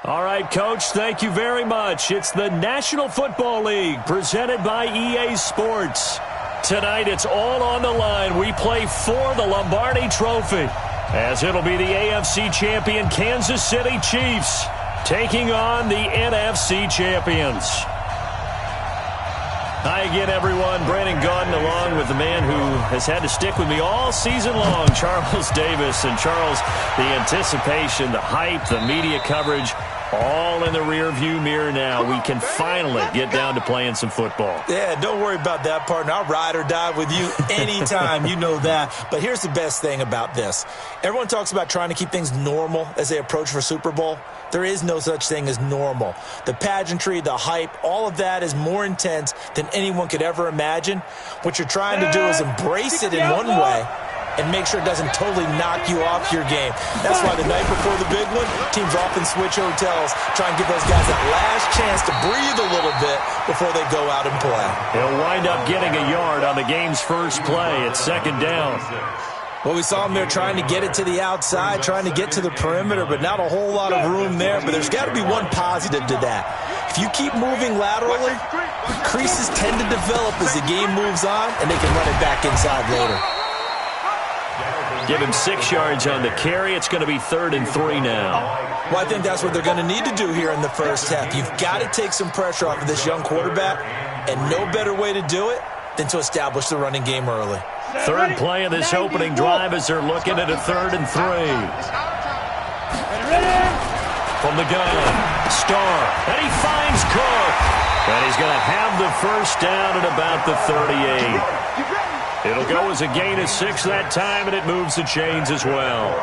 All right, Coach, thank you very much. It's the National Football League presented by EA Sports. Tonight, it's all on the line. We play for the Lombardi Trophy, as it'll be the AFC champion Kansas City Chiefs taking on the NFC champions. Hi again, everyone. Brandon Gaudin along with the man who has had to stick with me all season long, Charles Davis. And Charles, the anticipation, the hype, the media coverage, all in the rearview mirror now. We can finally get down to playing some football. Yeah, don't worry about that, partner. I'll ride or die with you anytime. You know that. But here's the best thing about this. Everyone talks about trying to keep things normal as they approach for Super Bowl. There is no such thing as normal. The pageantry, the hype, all of that is more intense than anyone could ever imagine. What you're trying to do is embrace it in one way and make sure it doesn't totally knock you off your game. That's why the night before the big one, teams often switch hotels, try and give those guys that last chance to breathe a little bit before they go out and play. He'll wind up getting a yard on the game's first play. It's second down. Well, we saw him there trying to get it to the outside, trying to get to the perimeter, but not a whole lot of room there. But there's got to be one positive to that. If you keep moving laterally, creases tend to develop as the game moves on, and they can run it back inside later. Give him 6 yards on the carry. It's going to be 3rd and 3 now. Well, I think that's what they're going to need to do here in the first half. You've got to take some pressure off of this young quarterback, and no better way to do it than to establish the running game early. Third play of this opening drive as they're looking at a 3rd and 3. From the gun, Starr, and he finds Cook. And he's going to have the first down at about the 38. It'll go as a gain of 6 that time, and it moves the chains as well.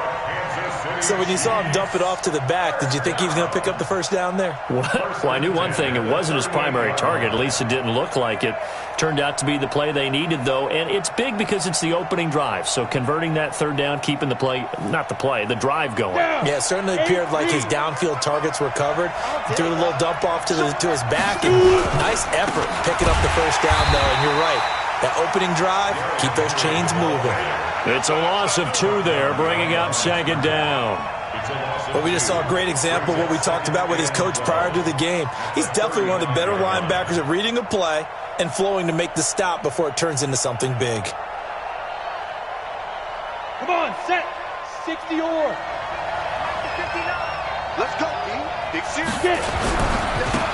So when you saw him dump it off to the back, did you think he was going to pick up the first down there? Well, I knew one thing. It wasn't his primary target. At least it didn't look like it. Turned out to be the play they needed, though. And it's big because it's the opening drive. So converting that 3rd down, keeping the drive going. Yeah, it certainly appeared like his downfield targets were covered. He threw a little dump off to his back. And nice effort picking up the first down, though. And you're right. That opening drive, keep those chains moving. It's a loss of 2 there, bringing up 2nd down. Well, we just saw a great example of what we talked about with his coach prior to the game. He's definitely one of the better linebackers at reading a play and flowing to make the stop before it turns into something big. Come on, set. 60 or. Let's go, Big Get it.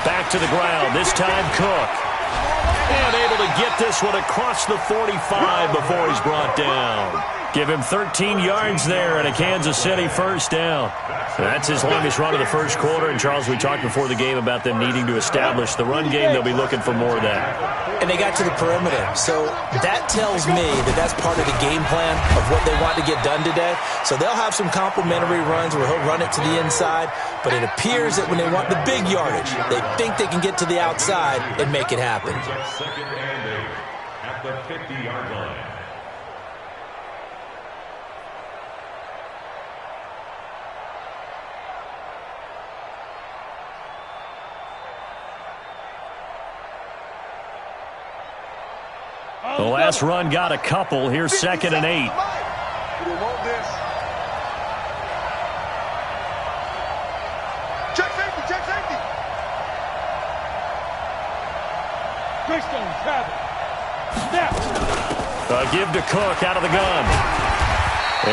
Back to the ground, this time Cook. And able to get this one across the 45 before he's brought down. Give him 13 yards there and a Kansas City first down. That's his longest run of the first quarter. And, Charles, we talked before the game about them needing to establish the run game. They'll be looking for more of that. And they got to the perimeter. So that tells me that that's part of the game plan of what they want to get done today. So they'll have some complimentary runs where he'll run it to the inside. But it appears that when they want the big yardage, they think they can get to the outside and make it happen. Second and 8 at the 50-yard line. The last run got a couple. Here's 2nd and 8. Check safety, check safety. Greystone, travel. Snap. Give to Cook out of the gun.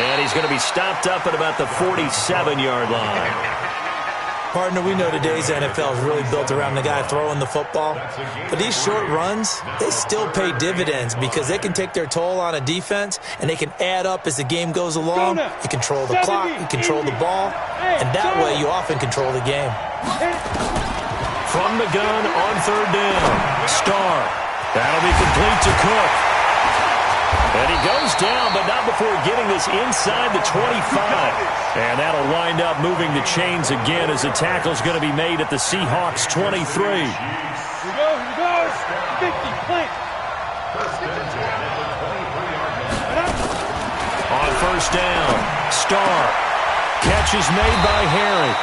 And he's going to be stopped up at about the 47-yard line. Partner, we know today's NFL is really built around the guy throwing the football. But these short runs, they still pay dividends because they can take their toll on a defense and they can add up as the game goes along. You control the clock, you control the ball, and that way you often control the game. From the gun on 3rd down, Starr. That'll be complete to Cook. And he goes down, but not before getting this inside the 25. And that'll wind up moving the chains again as the tackle's going to be made at the Seahawks 23. Here we go. 50, plant. On 1st down, Starr. Catch is made by Harry.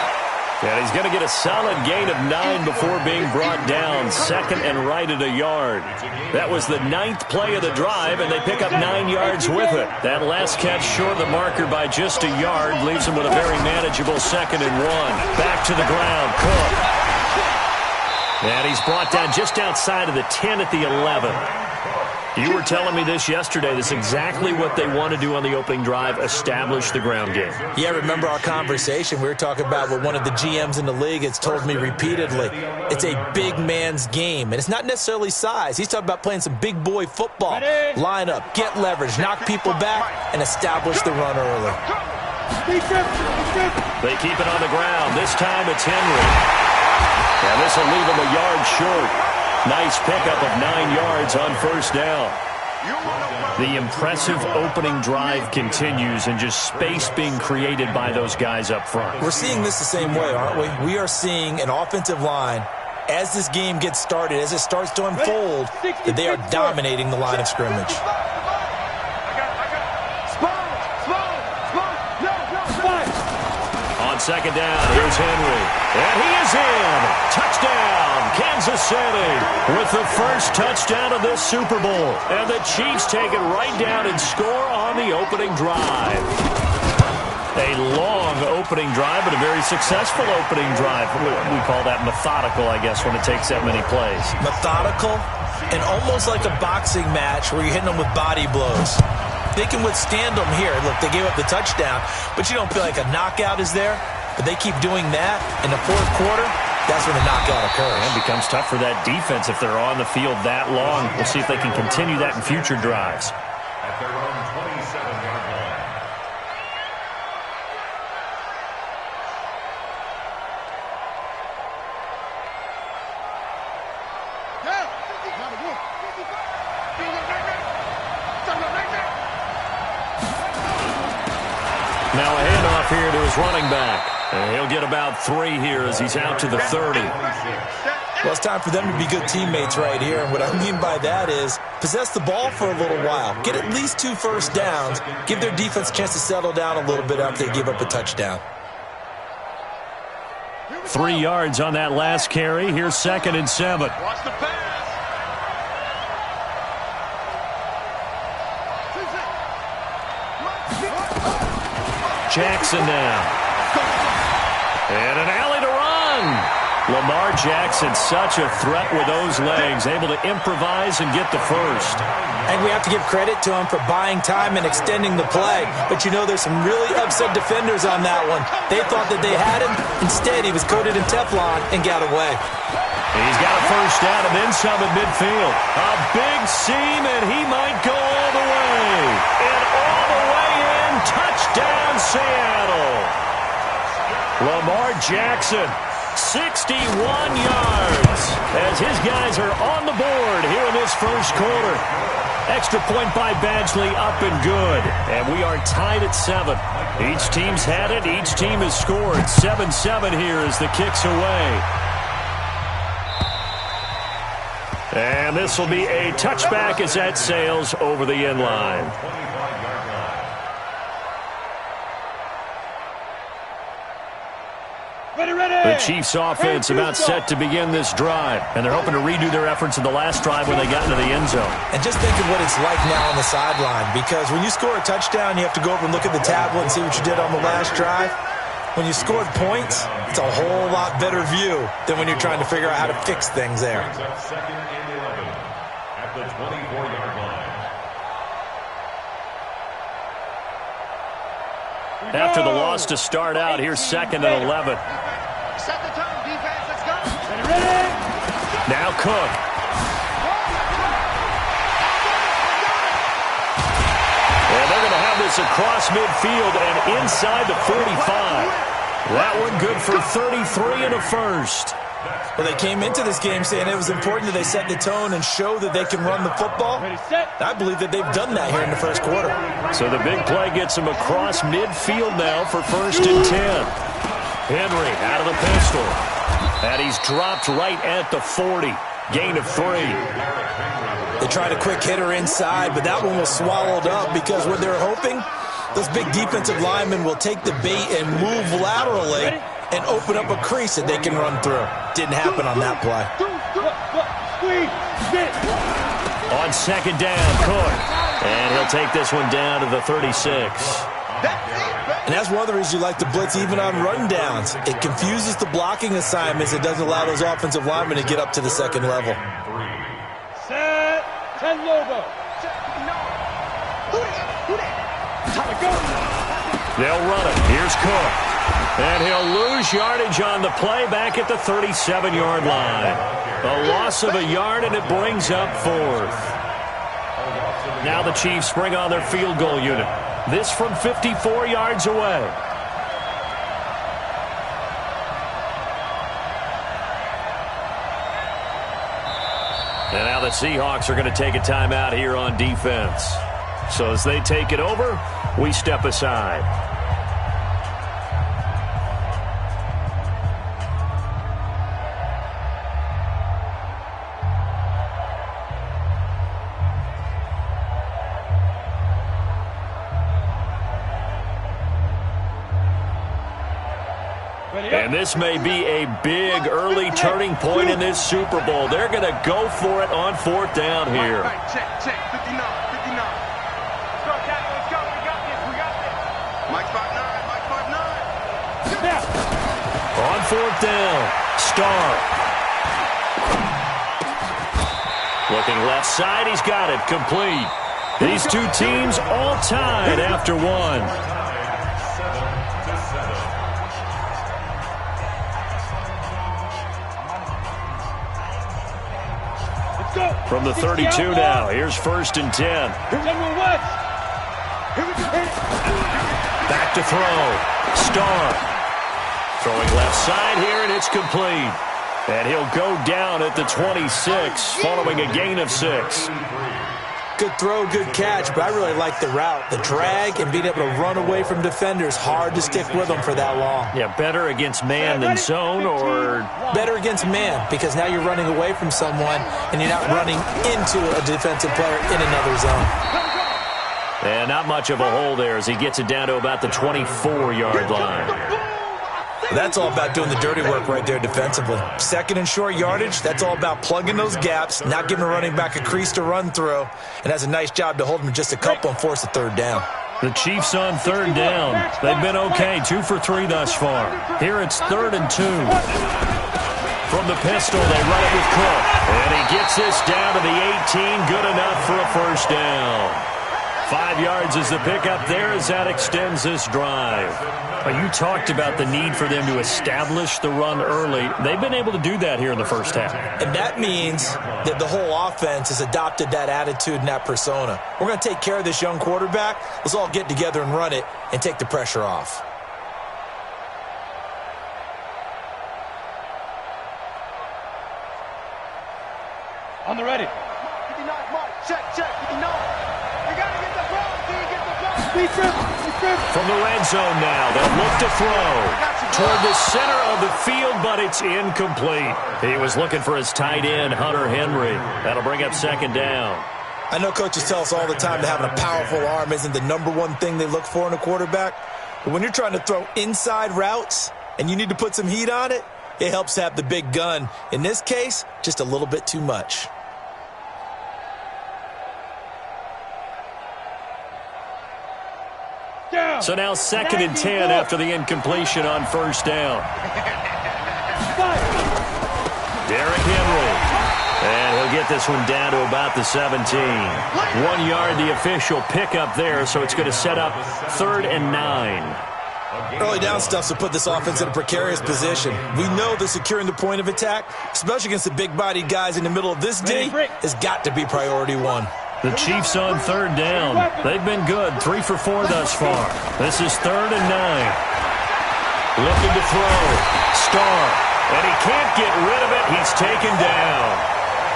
And he's going to get a solid gain of 9 before being brought down. Second and right at a yard. That was the 9th play of the drive, and they pick up 9 yards with it. That last catch short of the marker by just a yard leaves them with a very manageable 2nd and 1. Back to the ground, Cook. And he's brought down just outside of the 10 at the 11. You were telling me this yesterday. This is exactly what they want to do on the opening drive, establish the ground game. Yeah, remember our conversation? We were talking about what one of the GMs in the league has told me repeatedly. It's a big man's game, and it's not necessarily size. He's talking about playing some big boy football. Line up, get leverage, knock people back, and establish the run early. They keep it on the ground. This time it's Henry. And this will leave him a yard short. Nice pickup of 9 yards on first down. The impressive opening drive continues, and just space being created by those guys up front. We're seeing this the same way, aren't we? We are seeing an offensive line, as this game gets started, as it starts to unfold, that they are dominating the line of scrimmage. On second down, here's Henry. And he is in. Touchdown, Kansas City, with the first touchdown of this Super Bowl. And the Chiefs take it right down and score on the opening drive. A long opening drive, but a very successful opening drive. We call that methodical, I guess, when it takes that many plays. Methodical and almost like a boxing match where you're hitting them with body blows. They can withstand them here. Look, they gave up the touchdown, but you don't feel like a knockout is there. But they keep doing that in the fourth quarter. That's when the knockout occurs. And it becomes tough for that defense if they're on the field that long. We'll see if they can continue that in future drives. At their own 27-yard line. Now a handoff here to his running back. And he'll get about 3 here as he's out to the 30. Well, it's time for them to be good teammates right here. And what I mean by that is possess the ball for a little while. Get at least 2 first downs. Give their defense a chance to settle down a little bit after they give up a touchdown. 3 yards on that last carry. Here's 2nd and 7. Watch the pass. Jackson now. And an alley to run. Lamar Jackson, such a threat with those legs, able to improvise and get the first. And we have to give credit to him for buying time and extending the play. But you know, there's some really upset defenders on that one. They thought that they had him. Instead, he was coated in Teflon and got away. He's got a first down and then some at midfield. A big seam, and he might go all the way. And all the way in. Touchdown, Seattle. Lamar Jackson, 61 yards, as his guys are on the board here in this first quarter. Extra point by Badgley, up and good. And we are tied at 7. Each team's had it. Each team has scored. 7-7 here as the kick's away. And this will be a touchback as that sails over the end line. The Chiefs offense about set to begin this drive, and they're hoping to redo their efforts in the last drive when they got into the end zone. And just think of what it's like now on the sideline, because when you score a touchdown, you have to go over and look at the tablet and see what you did on the last drive. When you scored points, it's a whole lot better view than when you're trying to figure out how to fix things there. Second and 11 at the 24-yard line. After the loss to start out, here's 2nd and 11. Set the tone, defense. Let's go. Now Cook. And they're going to have this across midfield and inside the 45. That one good for 33 and a first. Well, they came into this game saying it was important that they set the tone and show that they can run the football. I believe that they've done that here in the first quarter. So the big play gets them across midfield now for 1st and 10. Henry out of the pistol. And he's dropped right at the 40. Gain of 3. They tried a quick hitter inside, but that one was swallowed up because what they're hoping, those big defensive linemen will take the bait and move laterally and open up a crease that they can run through. Didn't happen on that play. On second down, Cook. And he'll take this one down to the 36. And that's one of the reasons you like to blitz even on rundowns. It confuses the blocking assignments. It doesn't allow those offensive linemen to get up to the second level. Set. 10 Lobo. They'll run it. Here's Cook. And he'll lose yardage on the play back at the 37-yard line. A loss of a yard, and it brings up fourth. Now the Chiefs bring on their field goal unit. This from 54 yards away. And now the Seahawks are going to take a timeout here on defense. So as they take it over, we step aside. And this may be a big early turning point in this Super Bowl. They're going to go for it on fourth down here. Check, 59, 59. Let's go, Captain, let's go. We got this. Mike 5'9", Mike 5'9". On fourth down, Starr. Looking left side, he's got it, complete. These two teams all tied after one. From the 32 now, here's 1st and 10. Back to throw. Starr. Throwing left side here, and it's complete. And he'll go down at the 26, following a gain of 6. Good throw, good catch, but I really like the route. The drag and being able to run away from defenders, hard to stick with them for that long. Yeah, better against man than zone, or? Better against man, because now you're running away from someone and you're not running into a defensive player in another zone. And not much of a hole there as he gets it down to about the 24-yard line. That's all about doing the dirty work right there defensively. Second and short yardage, that's all about plugging those gaps, not giving a running back a crease to run through, and has a nice job to hold him just a couple and force a third down. The Chiefs on third down. They've been okay, 2 for 3 thus far. Here it's 3rd and 2. From the pistol, they run it with Cook. And he gets this down to the 18, good enough for a first down. 5 yards is the pickup there as that extends this drive. You talked about the need for them to establish the run early. They've been able to do that here in the first half. And that means that the whole offense has adopted that attitude and that persona. We're going to take care of this young quarterback. Let's all get together and run it and take the pressure off. On the ready. 59, Mike. Check, 59. We got to get the ball. Get the ball. From the red zone now, they'll look to throw toward the center of the field, but it's incomplete. He was looking for his tight end, Hunter Henry. That'll bring up 2nd down. I know coaches tell us all the time that having a powerful arm isn't the #1 thing they look for in a quarterback. But when you're trying to throw inside routes and you need to put some heat on it, it helps to have the big gun. In this case, just a little bit too much. So now 2nd and 10 after the incompletion on first down. Derrick Henry. And he'll get this one down to about the 17. 1 yard, the official pickup there, so it's going to set up 3rd and 9. Early down stuff to put this offense in a precarious position. We know that securing the point of attack, especially against the big-bodied guys in the middle of this D, has got to be priority 1. The Chiefs on 3rd down. They've been good, 3 for 4 thus far. This is 3rd and 9. Looking to throw. Starr. And he can't get rid of it. He's taken down.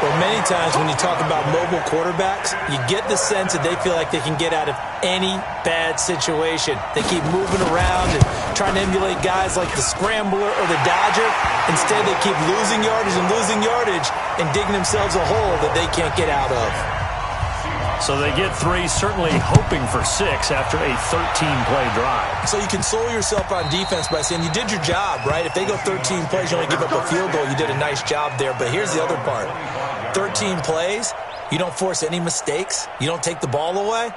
Well, many times when you talk about mobile quarterbacks, you get the sense that they feel like they can get out of any bad situation. They keep moving around and trying to emulate guys like the Scrambler or the Dodger. Instead, they keep losing yardage and digging themselves a hole that they can't get out of. So they get 3, certainly hoping for 6 after a 13-play drive. So you console yourself on defense by saying you did your job, right? If they go 13 plays, you only give up a field goal, you did a nice job there. But here's the other part. 13 plays, you don't force any mistakes, you don't take the ball away.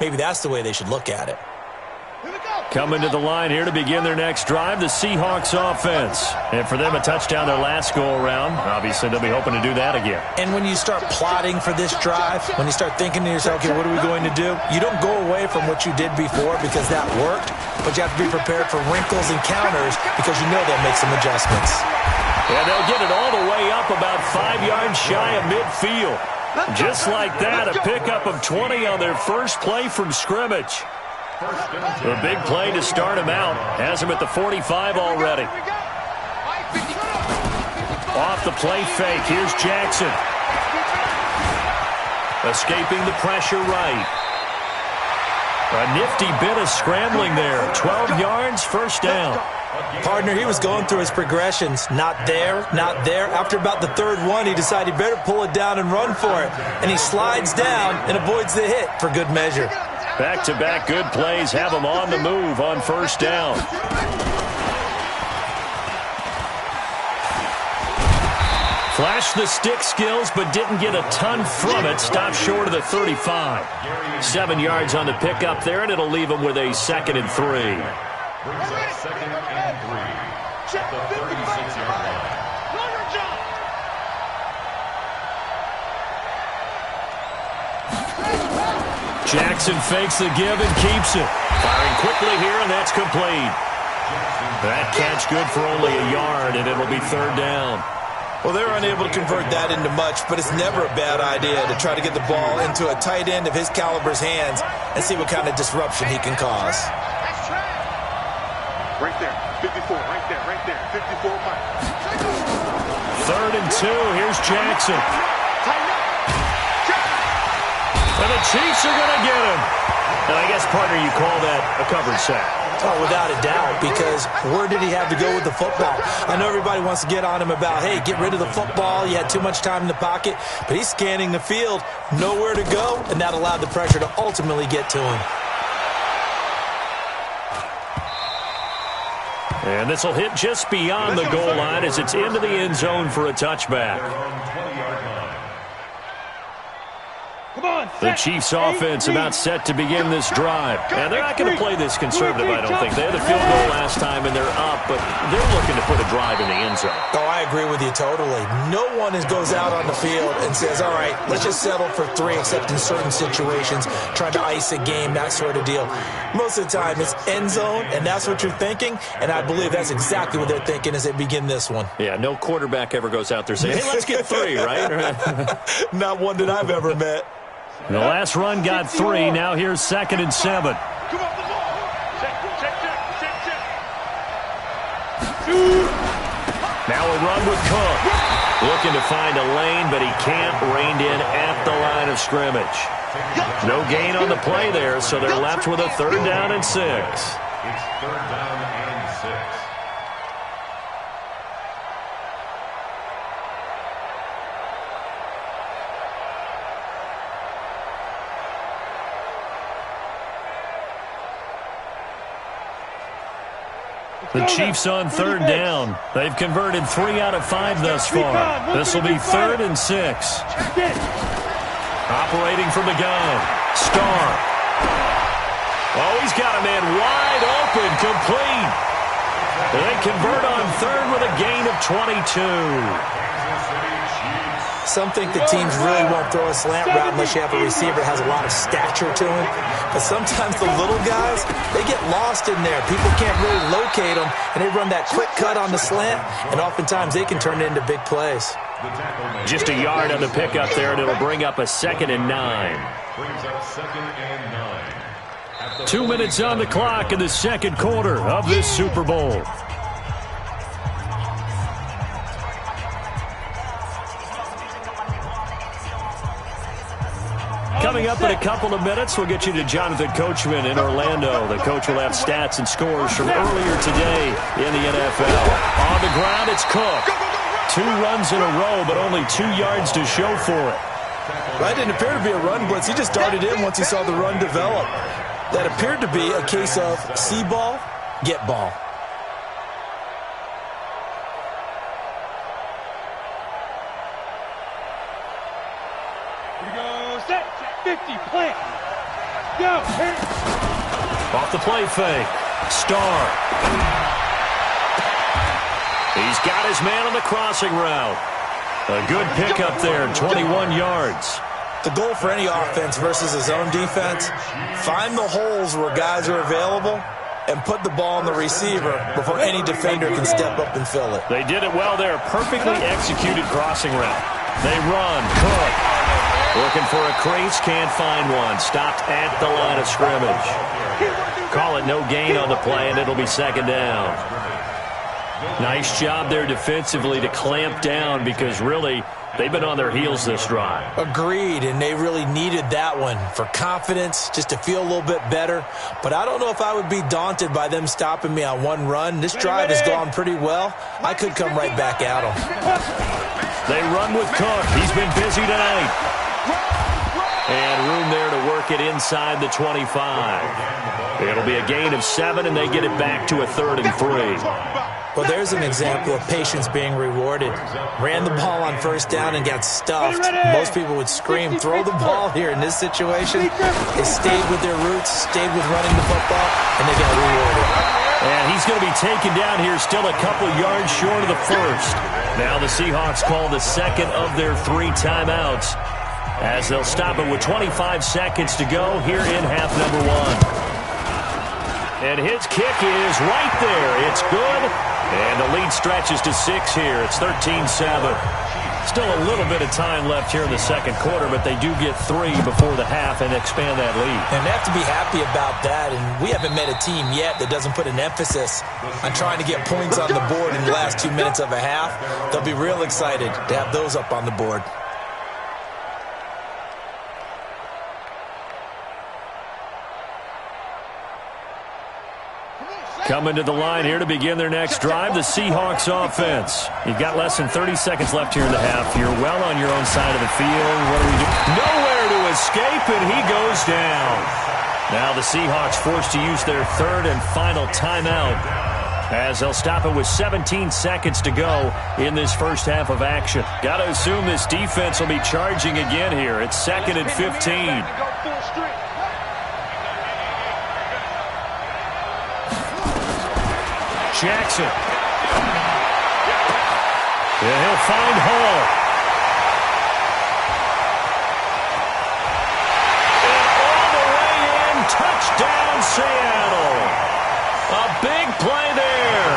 Maybe that's the way they should look at it. Coming to the line here to begin their next drive, the Seahawks offense. And for them, a touchdown their last go-around. Obviously, they'll be hoping to do that again. And when you start plotting for this drive, when you start thinking to yourself, okay, what are we going to do? You don't go away from what you did before because that worked, but you have to be prepared for wrinkles and counters because you know they'll make some adjustments. And they'll get it all the way up about 5 yards shy of midfield. Just like that, a pickup of 20 on their first play from scrimmage. A big play to start him out. Has him at the 45 already. Off the play fake. Here's Jackson. Escaping the pressure right. A nifty bit of scrambling there. 12 yards, first down. Partner, he was going through his progressions. Not there, not there. After about the third one, he decided he better pull it down and run for it. And he slides down and avoids the hit for good measure. Back-to-back good plays have him on the move on first down. Flashed the stick skills, but didn't get a ton from it. Stopped short of the 35. 7 yards on the pickup there, and it'll leave him with a 2nd and 3. Brings up 2nd and 3 at the 36-yard line. Jackson fakes the give and keeps it. Firing quickly here, and that's complete. That catch good for only a yard, and it'll be 3rd down. Well, they're unable to convert that into much, but it's never a bad idea to try to get the ball into a tight end of his caliber's hands and see what kind of disruption he can cause. Right there, 54, right there, 54, Mike. 3rd and 2, here's Jackson. And the Chiefs are going to get him. And I guess, partner, you call that a covered sack. Oh, without a doubt, because where did he have to go with the football? I know everybody wants to get on him about, hey, get rid of the football. You had too much time in the pocket. But he's scanning the field, nowhere to go, and that allowed the pressure to ultimately get to him. And this will hit just beyond the goal line as it's into the end zone for a touchback. The Chiefs offense about set to begin this drive. And they're not going to play this conservative, I don't think. They had a field goal last time, and they're up, but they're looking to put a drive in the end zone. Oh, I agree with you totally. No one goes out on the field and says, all right, let's just settle for 3, except in certain situations, trying to ice a game, that sort of deal. Most of the time, it's end zone, and that's what you're thinking, and I believe that's exactly what they're thinking as they begin this one. Yeah, no quarterback ever goes out there saying, hey, let's get 3, right? Not one that I've ever met. The last run got 3. Now here's 2nd and 7. Come on, check. Now a run with Cook. Looking to find a lane, but he can't. Reined in at the line of scrimmage. No gain on the play there, so they're left with a 3rd down and 6. It's 3rd down and 6. The Chiefs on 3rd down. They've converted 3 out of 5 thus far. This will be 3rd and 6. Operating from the gun. Starr. Oh, he's got a man wide open, complete. They convert on 3rd with a gain of 22. Some think the teams really won't throw a slant route unless you have a receiver that has a lot of stature to him. But sometimes the little guys, they get lost in there. People can't really locate them, and they run that quick cut on the slant, and oftentimes they can turn it into big plays. Just a yard on the pickup there, and it'll bring up a 2nd and 9. Brings up 2nd and 9. 2 minutes on the clock in the 2nd quarter of this Super Bowl. Coming up in a couple of minutes, we'll get you to Jonathan Coachman in Orlando. The coach will have stats and scores from earlier today in the NFL. On the ground, it's Cook. 2 runs in a row, but only 2 yards to show for it. That didn't appear to be a run blitz. He just darted in once he saw the run develop. That appeared to be a case of see ball, get ball. Here we go. Set. 50. Plant. Go. Off the play fake. Starr. He's got his man on the crossing route. A good pickup there, 21 yards. The goal for any offense versus his own defense, find the holes where guys are available and put the ball on the receiver before any defender can step up and fill it. They did it well there. Perfectly executed crossing route. They run. Cook. Looking for a crease. Can't find one. Stopped at the line of scrimmage. Call it no gain on the play, and it'll be second down. Nice job there defensively to clamp down because really they've been on their heels this drive. Agreed, and they really needed that one for confidence, just to feel a little bit better. But I don't know if I would be daunted by them stopping me on one run. This drive has gone pretty well. I could come right back at them. They run with Cook. He's been busy tonight. And room there to work it inside the 25. It'll be a gain of 7, and they get it back to a 3rd and 3. Well, there's an example of patience being rewarded. Ran the ball on first down and got stuffed. Most people would scream, throw the ball here. In this situation, they stayed with their roots, stayed with running the football, and they got rewarded. And he's going to be taken down here still a couple yards short of the first. Now the Seahawks call the second of their 3 timeouts as they'll stop it with 25 seconds to go here in half number 1. And his kick is right there. It's good. And the lead stretches to 6 here. It's 13-7. Still a little bit of time left here in the second quarter, but they do get 3 before the half and expand that lead. And they have to be happy about that. And we haven't met a team yet that doesn't put an emphasis on trying to get points on the board in the last 2 minutes of a half. They'll be real excited to have those up on the board. Coming to the line here to begin their next drive, the Seahawks offense. You've got less than 30 seconds left here in the half. You're well on your own side of the field. What do we do? Nowhere to escape, and he goes down. Now the Seahawks forced to use their 3rd and final timeout as they'll stop it with 17 seconds to go in this first half of action. Got to assume this defense will be charging again here. It's 2nd and 15. Jackson. Yeah, he'll find Hall. And all the way in, touchdown Seattle. A big play there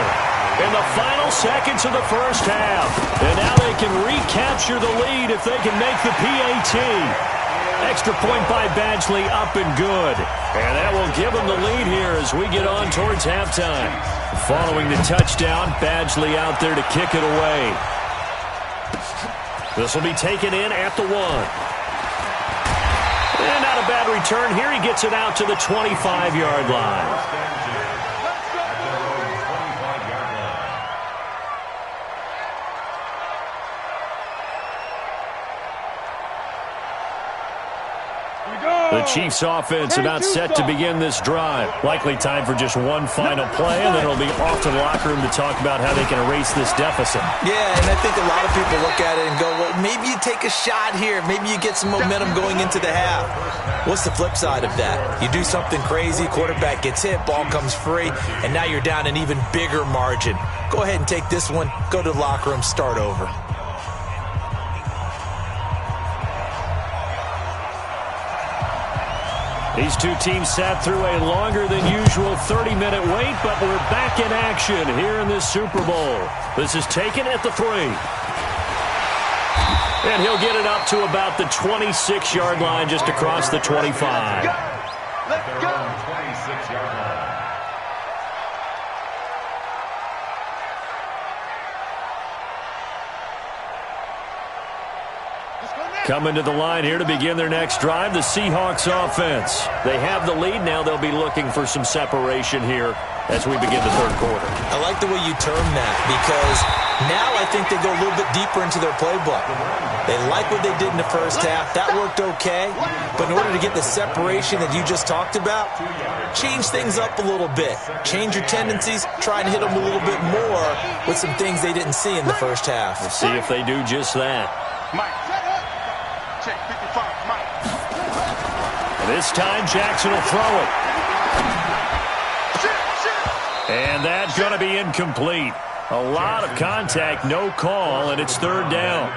in the final seconds of the first half. And now they can recapture the lead if they can make the PAT. Extra point by Badgley, up and good. And that will give them the lead here as we get on towards halftime. Following the touchdown, Badgley out there to kick it away. This will be taken in at the 1. And not a bad return here. He gets it out to the 25-yard line. The Chiefs offense about set to begin this drive. Likely time for just one final play, and then it'll be off to the locker room to talk about how they can erase this deficit. Yeah, and I think a lot of people look at it and go, well, maybe you take a shot here. Maybe you get some momentum going into the half. What's the flip side of that? You do something crazy, quarterback gets hit, ball comes free, and now you're down an even bigger margin. Go ahead and take this one, go to the locker room, start over. These two teams sat through a longer than usual 30-minute wait, but we're back in action here in this Super Bowl. This is taken at the 3. And he'll get it up to about the 26-yard line just across the 25. Let's go. 26-yard line. Let's go now. Coming to the line here to begin their next drive, the Seahawks offense. They have the lead. Now they'll be looking for some separation here as we begin the third quarter. I like the way you term that because now I think they go a little bit deeper into their playbook. They like what they did in the first half. That worked okay. But in order to get the separation that you just talked about, change things up a little bit. Change your tendencies. Try and hit them a little bit more with some things they didn't see in the first half. We'll see if they do just that. Mike. Check 55. Mike. This time, Jackson will throw it. And that's going to be incomplete. A lot of contact, no call, and it's third down.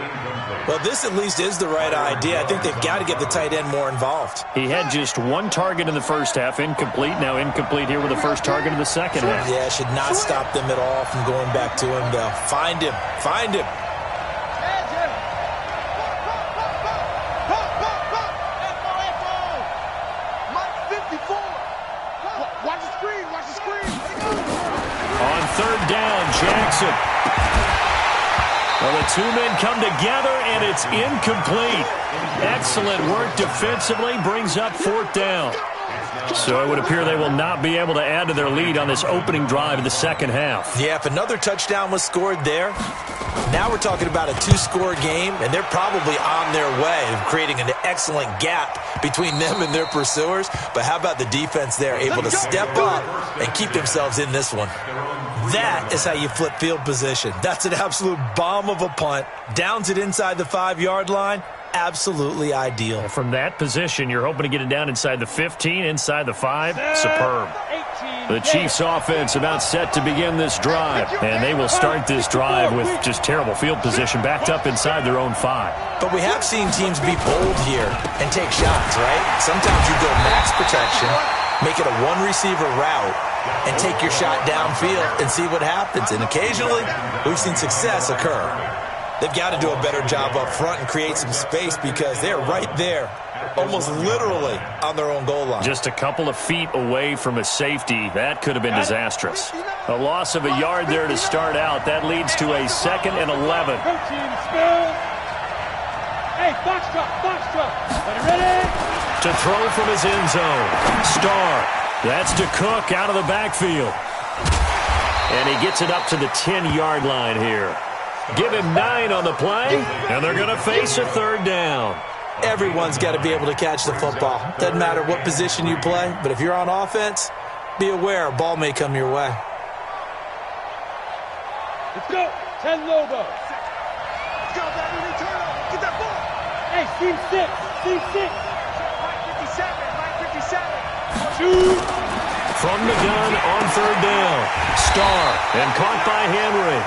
Well, this at least is the right idea. I think they've got to get the tight end more involved. He had just one target in the first half, incomplete. Now incomplete here with the first target in the second half. Yeah, should not stop them at all from going back to him, though. Find him. Find him. On third down, Jackson. Well, the two men come together, and it's incomplete. Excellent work defensively, brings up fourth down. So it would appear they will not be able to add to their lead on this opening drive of the second half. Yeah, if another touchdown was scored there, now we're talking about a two-score game, and they're probably on their way of creating an excellent gap between them and their pursuers. But how about the defense there, able to step up and keep themselves in this one? That is how you flip field position. That's an absolute bomb of a punt. Downs it inside the 5-yard line. Absolutely ideal. From that position, you're hoping to get it down inside the 15, inside the 5. Superb. The Chiefs offense about set to begin this drive, and they will start this drive with just terrible field position backed up inside their own 5. But we have seen teams be bold here and take shots, right? Sometimes you go max protection, make it a one-receiver route, and take your shot downfield and see what happens. And occasionally, we've seen success occur. They've got to do a better job up front and create some space because they're right there, almost literally on their own goal line. Just a couple of feet away from a safety. That could have been disastrous. A loss of a yard there to start out. That leads to a 2nd and 11. Hey, box drop. Ready? To throw from his end zone. Starr. That's to Cook out of the backfield. And he gets it up to the 10-yard line here. Give him 9 on the play, and they're going to face a third down. Everyone's got to be able to catch the football. Doesn't matter what position you play, but if you're on offense, be aware a ball may come your way. Let's go. 10 Lobo. Let's go, baby. Return up. Get that ball. Hey, team 6. Mike 57. Shoot. From the gun on third down. Starr, and caught by Henry.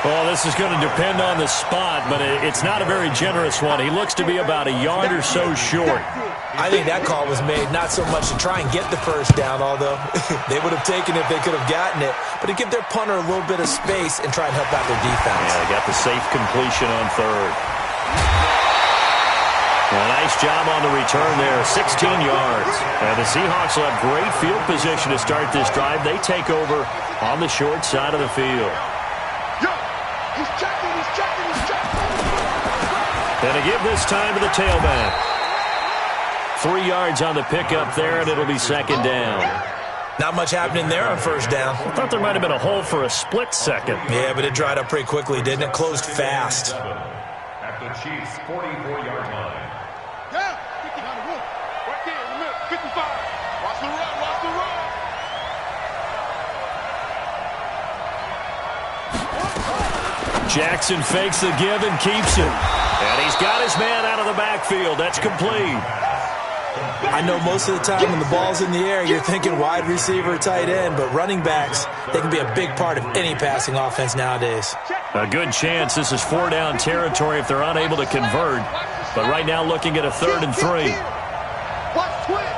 Well, this is going to depend on the spot, but it's not a very generous one. He looks to be about a yard or so short. I think that call was made not so much to try and get the first down, although they would have taken it if they could have gotten it, but to give their punter a little bit of space and try and help out their defense. Yeah, they got the safe completion on third. A nice job on the return there, 16 yards. And the Seahawks will have great field position to start this drive. They take over on the short side of the field. He's checking. And to give this time to the tailback. 3 yards on the pickup there, and it'll be second down. Not much happening there on first down. I thought there might have been a hole for a split second. Yeah, but it dried up pretty quickly, didn't it? Closed fast. At the Chiefs' 44-yard line. Yeah, 50 on the roof. Right there in the middle. 55. Watch the run. Jackson fakes the give and keeps it. And he's got his man out of the backfield. That's complete. I know most of the time when the ball's in the air, you're thinking wide receiver, tight end, but running backs, they can be a big part of any passing offense nowadays. A good chance this is 4-down territory if they're unable to convert. But right now looking at a 3rd and 3. Watch twins.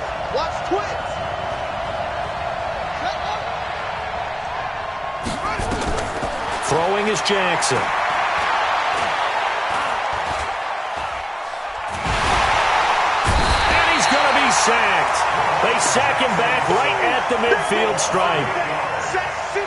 Throwing is Jackson. And he's going to be sacked. They sack him back right at the midfield stripe.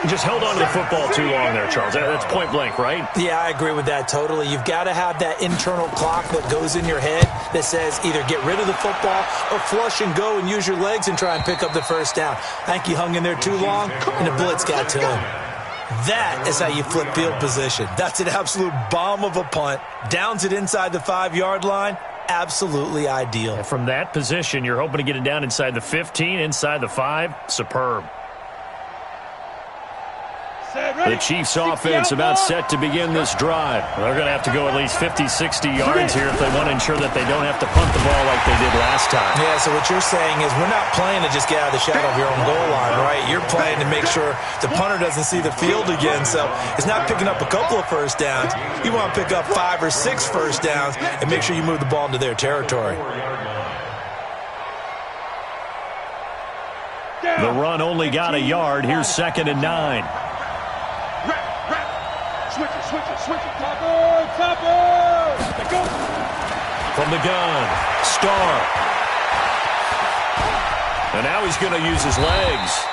He just held on to the football too long there, Charles. That's point blank, right? Yeah, I agree with that totally. You've got to have that internal clock that goes in your head that says either get rid of the football or flush and go and use your legs and try and pick up the first down. I think he hung in there too long, and the blitz got to him. That is how you flip field position. That's an absolute bomb of a punt. Downs it inside the 5-yard line. Absolutely ideal. And from that position, you're hoping to get it down inside the 15, inside the 5. Superb. The Chiefs offense about set to begin this drive. They're going to have to go at least 50, 60 yards here if they want to ensure that they don't have to punt the ball like they did last time. Yeah, so what you're saying is we're not playing to just get out of the shadow of your own goal line, right? You're playing to make sure the punter doesn't see the field again. So it's not picking up a couple of first downs. You want to pick up 5 or 6 first downs and make sure you move the ball into their territory. The run only got a yard. Here's 2nd and 9. Switch it. Top it. Go. From the gun, Starr. And now he's going to use his legs.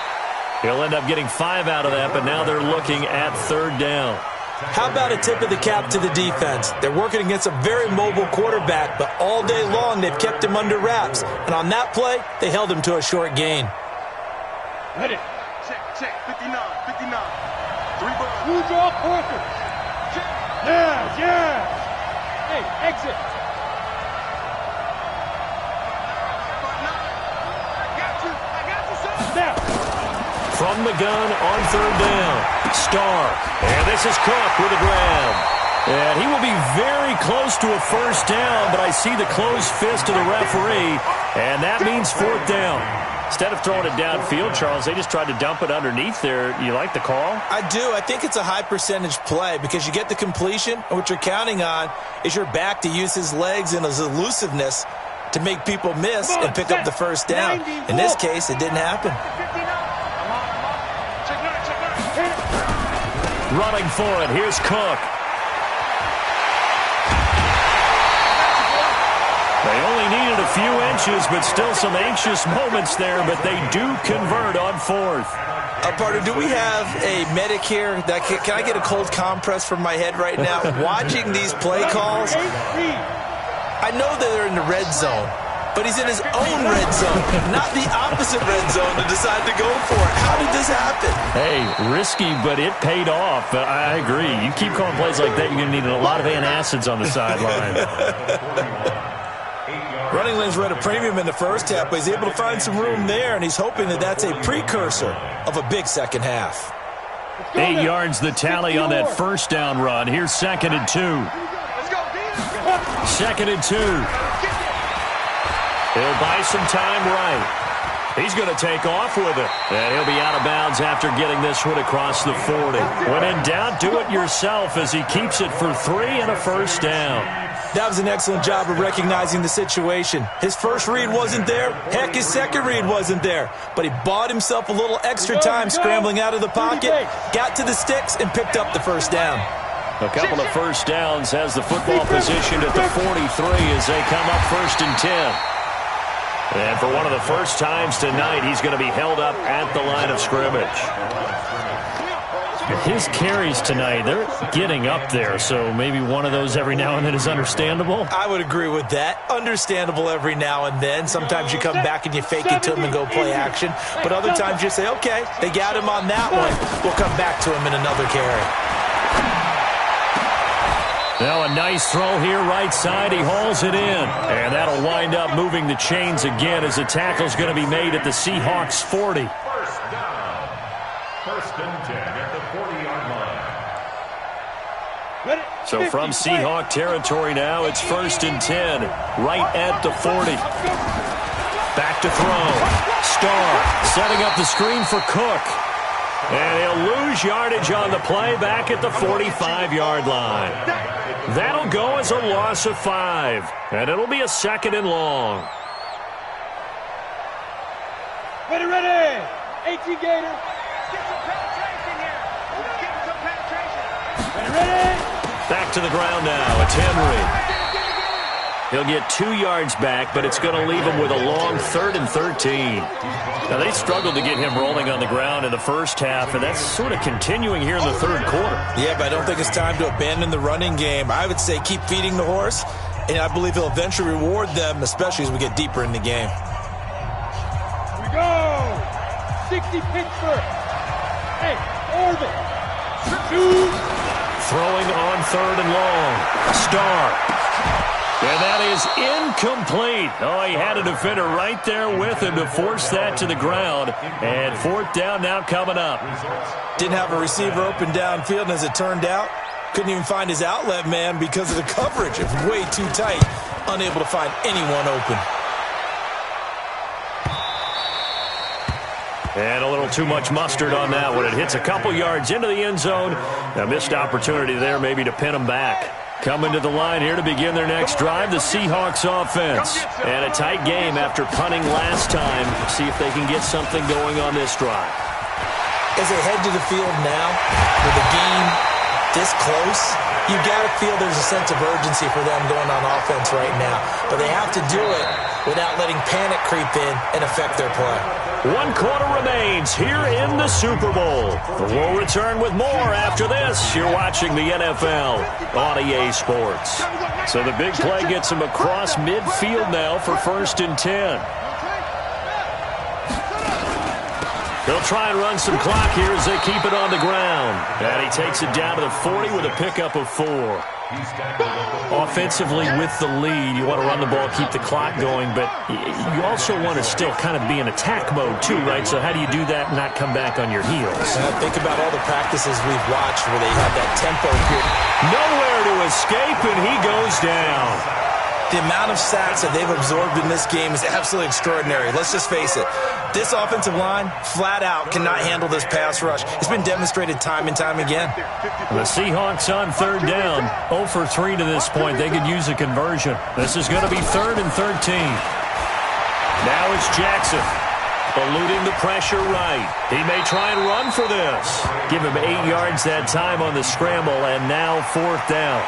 He'll end up getting 5 out of that, but now they're looking at 3rd down. How about a tip of the cap to the defense? They're working against a very mobile quarterback, but all day long they've kept him under wraps. And on that play, they held him to a short gain. Ready. Check. 59. 3 balls. Who draw quarters? Yes. Hey, exit. I got you, son. Now. From the gun on 3rd down, Starr. And this is Cook with a grab. And he will be very close to a first down, but I see the closed fist of the referee, and that means 4th down. Instead of throwing it downfield, Charles, they just tried to dump it underneath there. You like the call? I do. I think it's a high percentage play because you get the completion, and what you're counting on is your back to use his legs and his elusiveness to make people miss and pick up the first down. In this case, it didn't happen. Running for it. Here's Cook. They only needed a few inches, but still some anxious moments there, but they do convert on 4th. Partner, do we have a medic here? Can I get a cold compress from my head right now? Watching these play calls, I know that they're in the red zone, but he's in his own red zone, not the opposite red zone to decide to go for it. How did this happen? Hey, risky, but it paid off. I agree. You keep calling plays like that, you're going to need a lot of antacids on the sideline. Running lanes were at a premium in the first half, but he's able to find some room there, and he's hoping that that's a precursor of a big second half. 8 yards the tally on that first down run. Here's 2nd and 2. 2nd and 2. He'll buy some time right. He's going to take off with it. And he'll be out of bounds after getting this one across the 40. When in doubt, do it yourself as he keeps it for 3 and a first down. That was an excellent job of recognizing the situation. His first read wasn't there. Heck, his second read wasn't there. But he bought himself a little extra time scrambling out of the pocket, got to the sticks, and picked up the first down. A couple of first downs has the football positioned at the 43 as they come up 1st and 10. And for one of the first times tonight, he's going to be held up at the line of scrimmage. His carries tonight, they're getting up there, so maybe one of those every now and then is understandable. I would agree with that. Understandable every now and then. Sometimes you come back and you fake it to him and go play action. But other times you say, okay, they got him on that one. We'll come back to him in another carry. Now a nice throw here right side. He hauls it in. And that'll wind up moving the chains again as the tackle's going to be made at the Seahawks 40. First down. 1st and 10 at the 40-yard line. So from Seahawk territory now, it's 1st and 10, right at the 40. Back to throw. Starr setting up the screen for Cook. And he'll lose yardage on the play back at the 45-yard line. That'll go as a loss of 5. And it'll be a 2nd and long. Ready. 18 Gator. Get some penetration here. Get some penetration. Ready. Back to the ground now. It's Henry. He'll get 2 yards back, but it's going to leave him with a long 3rd and 13. Now, they struggled to get him rolling on the ground in the first half, and that's sort of continuing here in the third quarter. Yeah, but I don't think it's time to abandon the running game. I would say keep feeding the horse, and I believe he'll eventually reward them, especially as we get deeper in the game. Here we go. 60 Pittsburgh. Hey, orbit. 2. Throwing on 3rd and long. Starr. And that is incomplete. Oh, he had a defender right there with him to force that to the ground. And 4th down now coming up. Didn't have a receiver open downfield, and as it turned out, couldn't even find his outlet man because of the coverage. It was way too tight, unable to find anyone open. And a little too much mustard on that one. It hits a couple yards into the end zone. A missed opportunity there maybe to pin him back. Coming to the line here to begin their next drive, the Seahawks offense. And a tight game after punting last time. See if they can get something going on this drive. As they head to the field now, with the game this close, you got to feel there's a sense of urgency for them going on offense right now. But they have to do it without letting panic creep in and affect their play. 1 quarter remains here in the Super Bowl. We'll return with more after this. You're watching the NFL on EA Sports. So the big play gets him across midfield now for 1st and 10. They'll try and run some clock here as they keep it on the ground. And he takes it down to the 40 with a pickup of 4. Offensively with the lead, you want to run the ball, keep the clock going, but you also want to still kind of be in attack mode too, right? So how do you do that and not come back on your heels? Think about all the practices we've watched where they have that tempo here. Nowhere to escape, and he goes down. The amount of sacks that they've absorbed in this game is absolutely extraordinary. Let's just face it. This offensive line, flat out, cannot handle this pass rush. It's been demonstrated time and time again. The Seahawks on 3rd down. 0 for 3 to this point. They could use a conversion. This is going to be 3rd and 13. Now it's Jackson. Eluding the pressure right. He may try and run for this. Give him 8 yards that time on the scramble, and now 4th down.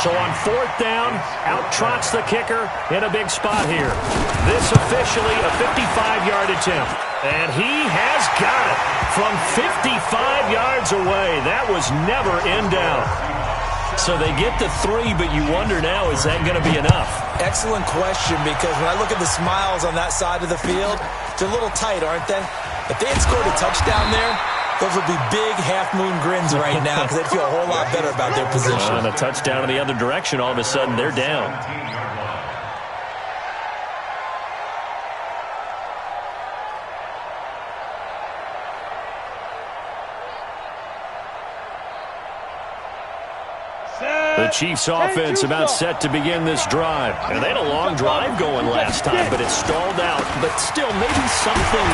So on 4th down, out trots the kicker in a big spot here. This officially a 55-yard attempt. And he has got it from 55 yards away. That was never in doubt. So they get the 3, but you wonder now, is that going to be enough? Excellent question, because when I look at the smiles on that side of the field, they're a little tight, aren't they? If they had scored a touchdown there, those would be big half-moon grins right now because they'd feel a whole lot better about their position. And a touchdown in the other direction, all of a sudden they're down. The Chiefs offense about set to begin this drive. And they had a long drive going last time, but it stalled out. But still, maybe something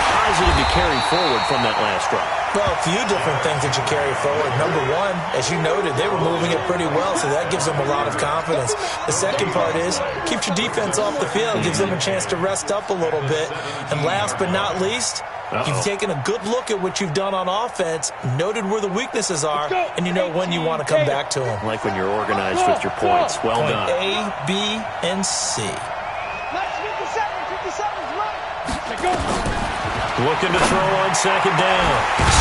positive to carry forward from that last drive. Well, a few different things that you carry forward. Number one, as you noted, they were moving it pretty well, so that gives them a lot of confidence. The second part is, keeps your defense off the field, gives them a chance to rest up a little bit. And last but not least, you've taken a good look at what you've done on offense, noted where the weaknesses are, and you know when you want to come back to them. Like when you're organized with your points. Well Point done. A, B, and C. Looking to throw on 2nd down.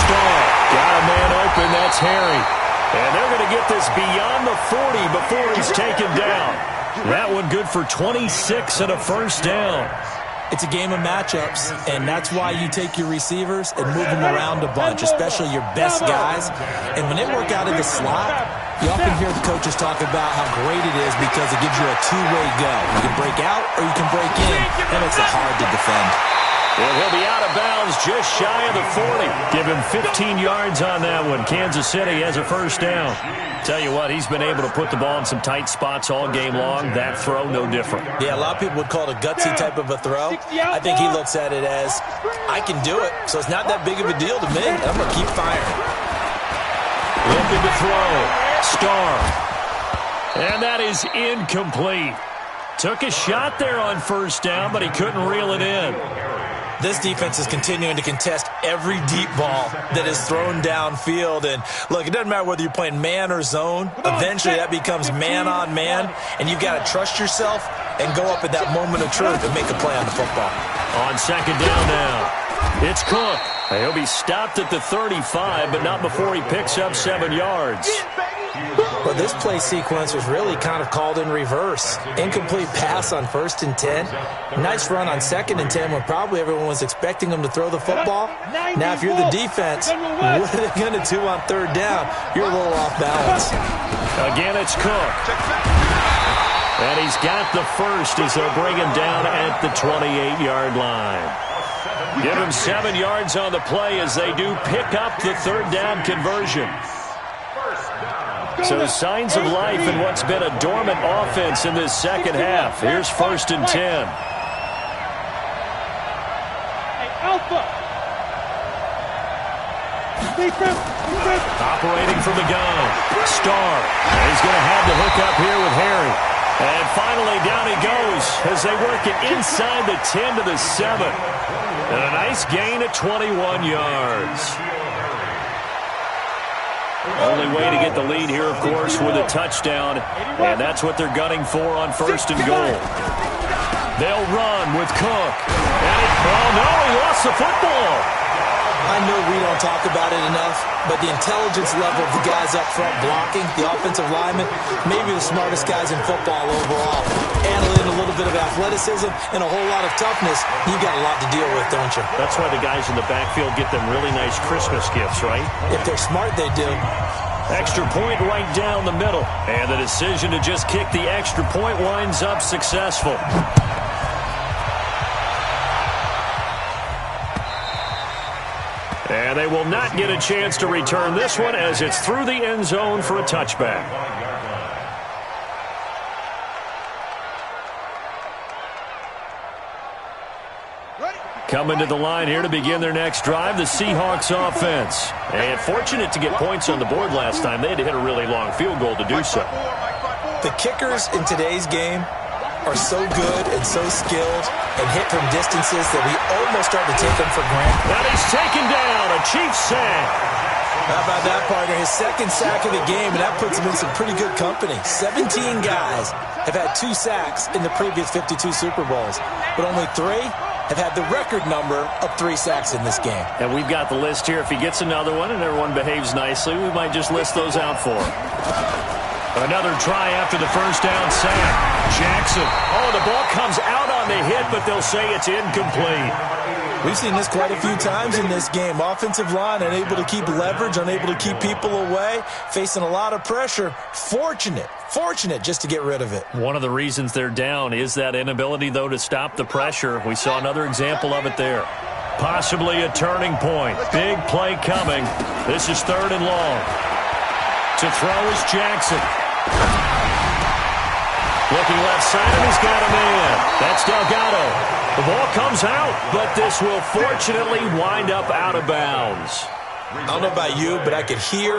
Starr got a man open. That's Harry. And they're going to get this beyond the 40 before he's taken down. That one good for 26 and a 1st down. It's a game of matchups, and that's why you take your receivers and move them around a bunch, especially your best guys. And when they work out in the slot, you often hear the coaches talk about how great it is because it gives you a two-way go. You can break out or you can break in. That makes it hard to defend. And he'll be out of bounds just shy of the 40. Give him 15 yards on that one. Kansas City has a 1st down. Tell you what, he's been able to put the ball in some tight spots all game long. That throw, no different. Yeah, a lot of people would call it a gutsy type of a throw. I think he looks at it as, I can do it, so it's not that big of a deal to me. I'm going to keep firing. Looking to throw. Starr. And that is incomplete. Took a shot there on 1st down, but he couldn't reel it in. This defense is continuing to contest every deep ball that is thrown downfield. And look, it doesn't matter whether you're playing man or zone. Eventually that becomes man on man, and you've got to trust yourself and go up at that moment of truth and make a play on the football. On second down now, it's Cook. He'll be stopped at the 35, but not before he picks up 7 yards. Well, this play sequence was really kind of called in reverse. Incomplete pass on 1st and 10. Nice run on 2nd and 10 when probably everyone was expecting him to throw the football. Now, if you're the defense, what are they going to do on 3rd down? You're a little off balance. Again, it's Cook. And he's got the first as they'll bring him down at the 28-yard line. Give him 7 yards on the play as they do pick up the 3rd down conversion. So signs of life in what's been a dormant offense in this second half. Here's 1st and 10. Hey, Alpha. Defense. Operating from the gun. Starr. He's going to have the hook up here with Harry. And finally down he goes as they work it inside the 10 to the 7. And a nice gain at 21 yards. Only way to get the lead here, of course, with a touchdown. And that's what they're gunning for on 1st and goal. They'll run with Cook. And no, he lost the football. I know we don't talk about it enough, but the intelligence level of the guys up front blocking, the offensive linemen, maybe the smartest guys in football overall. Add in a little bit of athleticism and a whole lot of toughness. You got a lot to deal with, don't you? That's why the guys in the backfield get them really nice Christmas gifts, right? If they're smart, they do. Extra point right down the middle. And the decision to just kick the extra point winds up successful. And they will not get a chance to return this one as it's through the end zone for a touchback. Coming to the line here to begin their next drive, the Seahawks offense. And fortunate to get points on the board last time. They had to hit a really long field goal to do so. The kickers in today's game are so good and so skilled and hit from distances that we almost start to take them for granted. And he's taken down, a Chiefs sack. How about that, partner? His 2nd sack of the game, and that puts him in some pretty good company. 17 guys have had 2 sacks in the previous 52 Super Bowls, but only 3 have had the record number of 3 sacks in this game. And we've got the list here. If he gets another one and everyone behaves nicely, we might just list those out for him. Another try after the 1st down sack. Jackson. Oh, the ball comes out on the hit, but they'll say it's incomplete. We've seen this quite a few times in this game. Offensive line unable to keep leverage, unable to keep people away, facing a lot of pressure. Fortunate just to get rid of it. One of the reasons they're down is that inability, though, to stop the pressure. We saw another example of it there. Possibly a turning point. Big play coming. This is 3rd and long. To throw is Jackson. Looking left side, and he's got a man. That's Delgado. The ball comes out, but this will fortunately wind up out of bounds. I don't know about you, but I could hear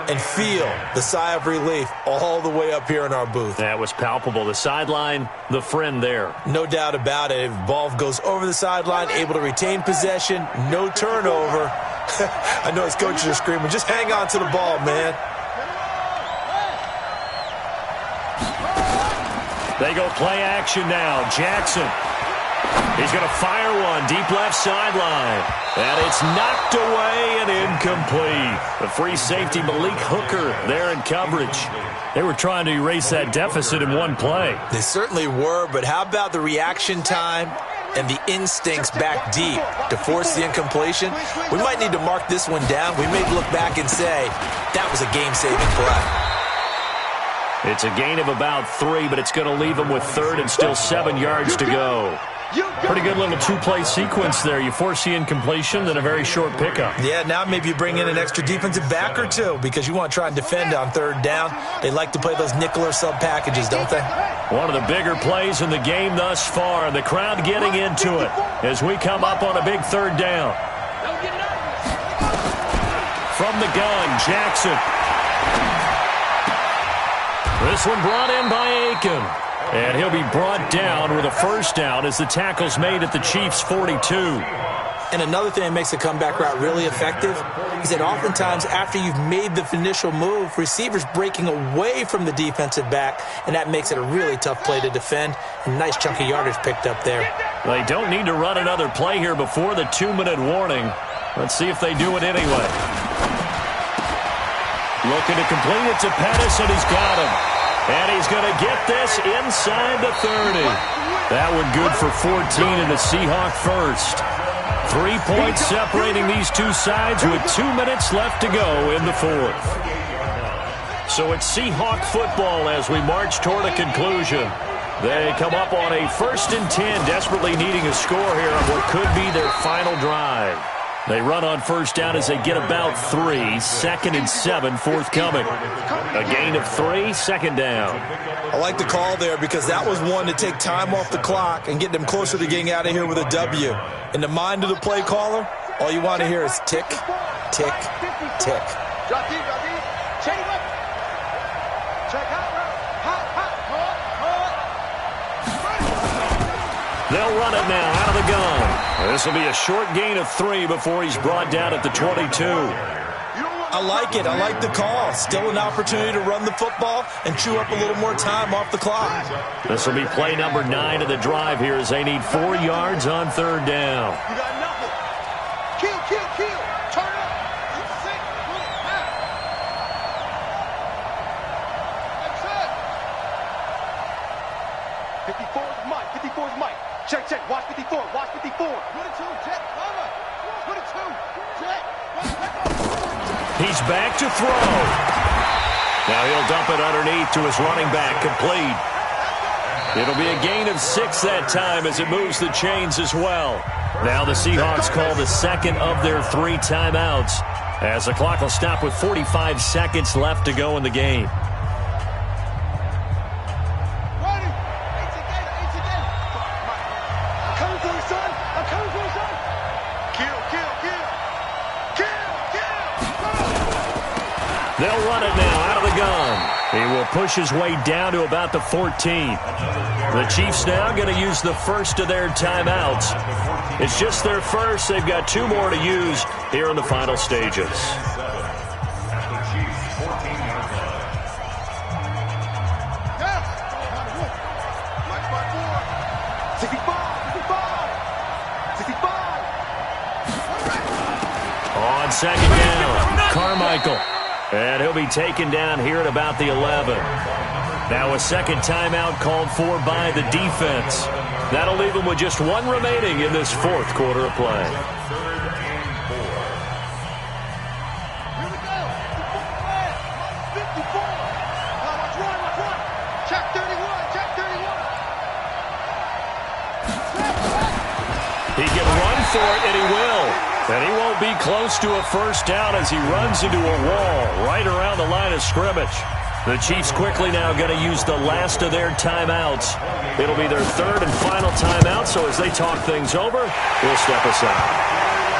and feel the sigh of relief all the way up here in our booth. That was palpable. The sideline, the friend there. No doubt about it. If the ball goes over the sideline, able to retain possession, no turnover. I know his coaches are screaming, just hang on to the ball, man. They go play action now. Jackson. He's going to fire one deep left sideline. And it's knocked away and incomplete. The free safety, Malik Hooker, there in coverage. They were trying to erase that deficit in one play. They certainly were, but how about the reaction time and the instincts back deep to force the incompletion? We might need to mark this one down. We may look back and say, that was a game-saving play. It's a gain of about 3, but it's going to leave them with 3rd and still 7 yards to go. Pretty good little 2-play sequence there. You force the incompletion, then a very short pickup. Yeah, now maybe you bring in an extra defensive back or 2 because you want to try and defend on 3rd down. They like to play those nickel or sub packages, don't they? One of the bigger plays in the game thus far. The crowd getting into it as we come up on a big 3rd down. From the gun, Jackson. This one brought in by Aiken. And he'll be brought down with a first down as the tackle's made at the Chiefs' 42. And another thing that makes a comeback route really effective is that oftentimes after you've made the initial move, receivers breaking away from the defensive back, and that makes it a really tough play to defend. A nice chunk of yardage picked up there. They don't need to run another play here before the 2-minute warning. Let's see if they do it anyway. Looking to complete it to Pettis, and he's got him. And he's going to get this inside the 30. That one good for 14 and a Seahawk first. 3 points separating these two sides with 2 minutes left to go in the fourth. So it's Seahawk football as we march toward a conclusion. They come up on a 1st and 10, desperately needing a score here on what could be their final drive. They run on first down as they get about 3. 2nd and 7 forthcoming. A gain of 3, 2nd down. I like the call there because that was one to take time off the clock and get them closer to getting out of here with a W. In the mind of the play caller, all you want to hear is tick, tick, tick. They'll run it now out of the gun. This will be a short gain of 3 before he's brought down at the 22. I like it. I like the call. Still an opportunity to run the football and chew up a little more time off the clock. This will be play number 9 of the drive here as they need 4 yards on 3rd down. You got nothing. Kill, kill, kill. Turn up. Sick. That's it. 54 is Mike. 54 is Mike. Check, check. Watch 54. Watch 54. 22, check. Cover. 22, check. He's back to throw. Now he'll dump it underneath to his running back, complete. It'll be a gain of 6 that time as it moves the chains as well. Now the Seahawks call the 2nd of their 3 timeouts as the clock will stop with 45 seconds left to go in the game. They'll run it now out of the gun. He will push his way down to about the 14. The Chiefs now going to use the first of their timeouts. It's just their first. They've got 2 more to use here in the final stages. On 2nd down, Carmichael. And he'll be taken down here at about the 11. Now a 2nd timeout called for by the defense. That'll leave them with just 1 remaining in this 4th quarter of play. Here we go. 54. Watch run. Check 31. Check 31. He can run for it, and he will. And he won't be close to a first down as he runs into a wall right around the line of scrimmage. The Chiefs quickly now going to use the last of their timeouts. It'll be their 3rd and final timeout, so as they talk things over, we'll step aside.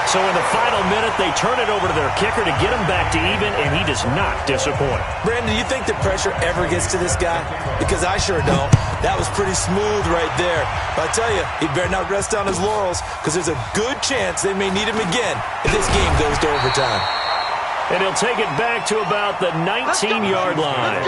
So in the final minute, they turn it over to their kicker to get him back to even, and he does not disappoint. Brandon, do you think the pressure ever gets to this guy? Because I sure don't. That was pretty smooth right there. But I tell you, he better not rest on his laurels because there's a good chance they may need him again if this game goes to overtime. And he'll take it back to about the 19-yard line.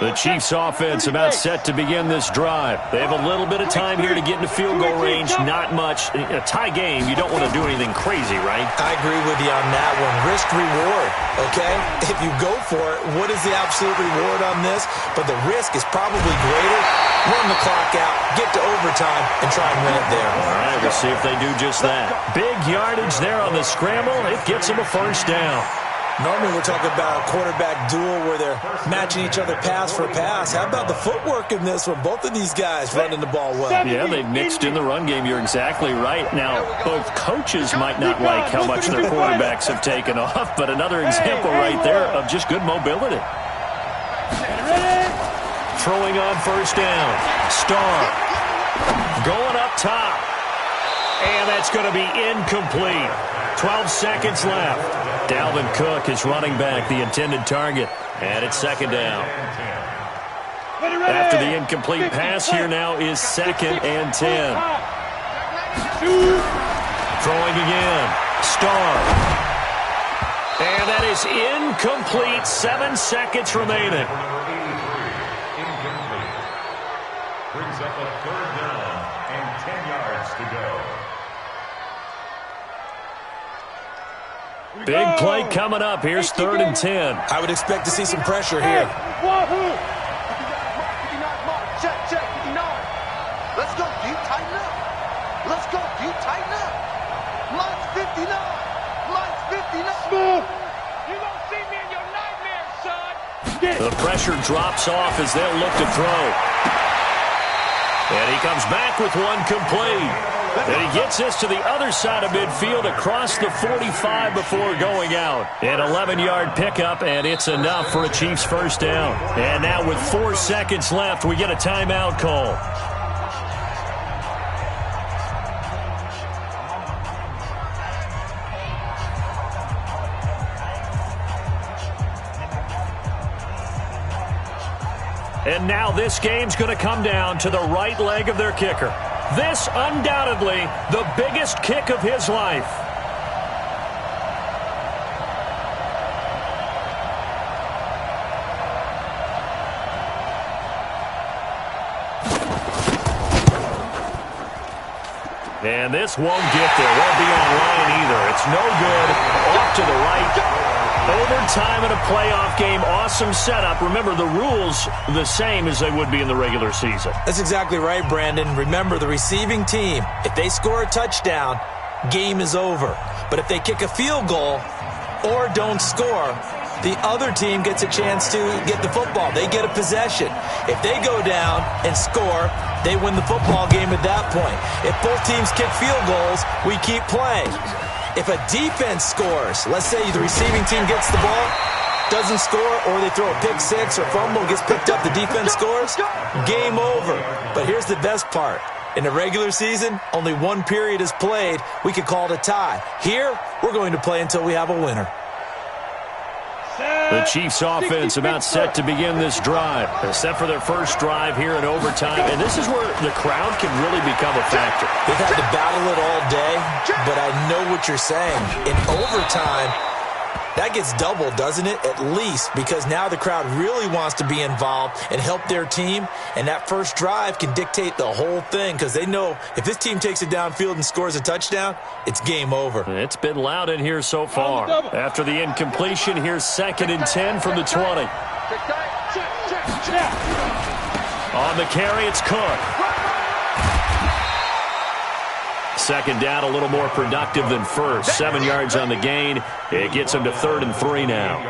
The Chiefs offense about set to begin this drive. They have a little bit of time here to get into field goal range. Not much. A tie game, you don't want to do anything crazy, right? I agree with you on that one. Risk reward, okay? If you go for it, what is the absolute reward on this? But the risk is probably greater. Run the clock out, get to overtime, and try and win it there. All right, we'll see if they do just that. Big yardage there on the scramble. It gets them a first down. Normally we're talking about a quarterback duel where they're matching each other pass for pass. How about the footwork in this one? Both of these guys running the ball well. Yeah, they've mixed in the run game. You're exactly right. Now, both coaches might not like how much their quarterbacks have taken off, but another example right there of just good mobility. Throwing on first down. Starr going up top. And that's going to be incomplete. 12 seconds left. Dalvin Cook is running back the intended target. And it's second down. After the incomplete pass, here now is 2nd and 10. Throwing again. Starr. And that is incomplete. 7 seconds remaining. Incomplete. Brings up a 3rd down and 10 yards to go. Big play coming up. Here's 3rd and 10. I would expect to see some pressure here. Check, 59. Let's go, deep, tighten up. Let's go, deep, tighten up. Mine's 59. Mine's 59. Smooth. You don't see me in your nightmares, son. The pressure drops off as they'll look to throw. And he comes back with one complete. And he gets this to the other side of midfield across the 45 before going out. An 11-yard pickup, and it's enough for a Chiefs first down. And now with 4 seconds left, we get a timeout call. And now this game's going to come down to the right leg of their kicker. This, undoubtedly, the biggest kick of his life. And this won't get there. Won't be online either. It's no good. Off to the right. Overtime in a playoff game. Awesome setup. Remember, the rules the same as they would be in the regular season. That's exactly right, Brandon. Remember, the receiving team, if they score a touchdown, game is over. But if they kick a field goal or don't score, the other team gets a chance to get the football. They get a possession. If they go down and score, they win the football game at that point. If both teams kick field goals, we keep playing. If a defense scores, let's say the receiving team gets the ball, doesn't score, or they throw a pick six or fumble, gets picked up, the defense scores, game over. But here's the best part. In the regular season, only one period is played. We could call it a tie. Here, we're going to play until we have a winner. The Chiefs offense about set to begin this drive, except for their first drive here in overtime. And this is where the crowd can really become a factor. They've had to battle it all day, but I know what you're saying. In overtime, that gets doubled, doesn't it? At least, because now the crowd really wants to be involved and help their team. And that first drive can dictate the whole thing, because they know if this team takes it downfield and scores a touchdown, it's game over. It's been loud in here so far. After the incompletion, here's 2nd and 10 from the 20. On the carry, it's Cook. 2nd down, a little more productive than first. 7 yards on the gain. It gets him to 3rd and 3 now.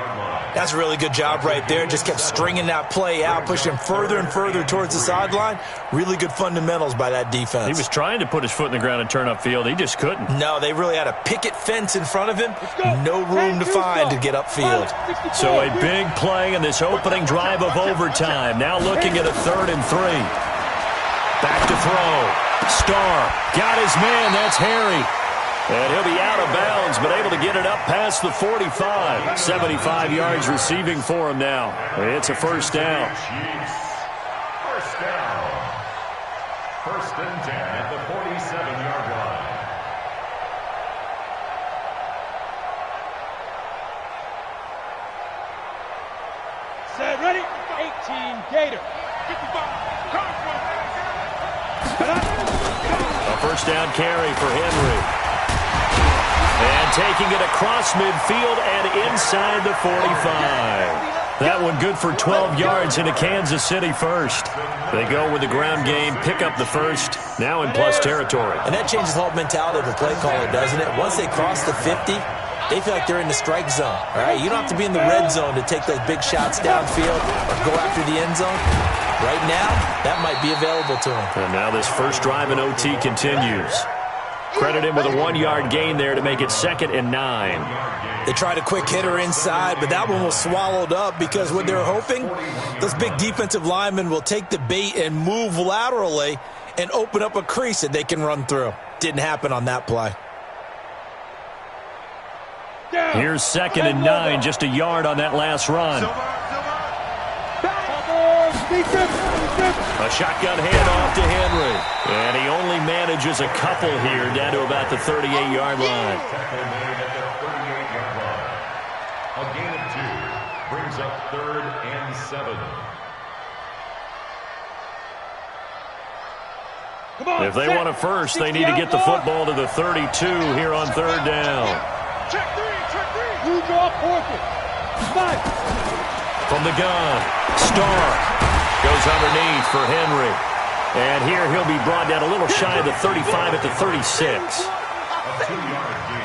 That's a really good job right there. Just kept stringing that play out, pushing further and further towards the sideline. Really good fundamentals by that defense. He was trying to put his foot in the ground and turn upfield. He just couldn't. No, they really had a picket fence in front of him. No room to find to get upfield. So a big play in this opening drive of overtime. Now looking at a 3rd and 3. Back to throw. Starr got his man. That's Harry. And he'll be out of bounds, but able to get it up past the 45. 75 yards receiving for him now. It's a first down. First down. 1st and 10 at the 47-yard line. Set, ready? 18, Gator. 55. A first down carry for Henry. And taking it across midfield and inside the 45. That one good for 12 yards into Kansas City first. They go with the ground game, pick up the first, now in plus territory. And that changes the whole mentality of the play caller, doesn't it? Once they cross the 50, they feel like they're in the strike zone. All right, you don't have to be in the red zone to take those big shots downfield or go after the end zone. Right now, that might be available to them. And now this first drive in OT continues. Credit him with a 1-yard gain there to make it 2nd and 9. They tried a quick hitter inside, but that one was swallowed up because what they're hoping, those big defensive linemen will take the bait and move laterally and open up a crease that they can run through. Didn't happen on that play. Here's 2nd and 9, just a yard on that last run. A shotgun handoff to Henry. And he only manages a couple here down to about the 38-yard line. A gain of 2 brings up 3rd and 7. If they want a first, they need to get the football to the 32 here on 3rd down. Check 3. You draw 4th. From the gun, Starr goes underneath for Henry. And here he'll be brought down a little shy of the 35 at the 36.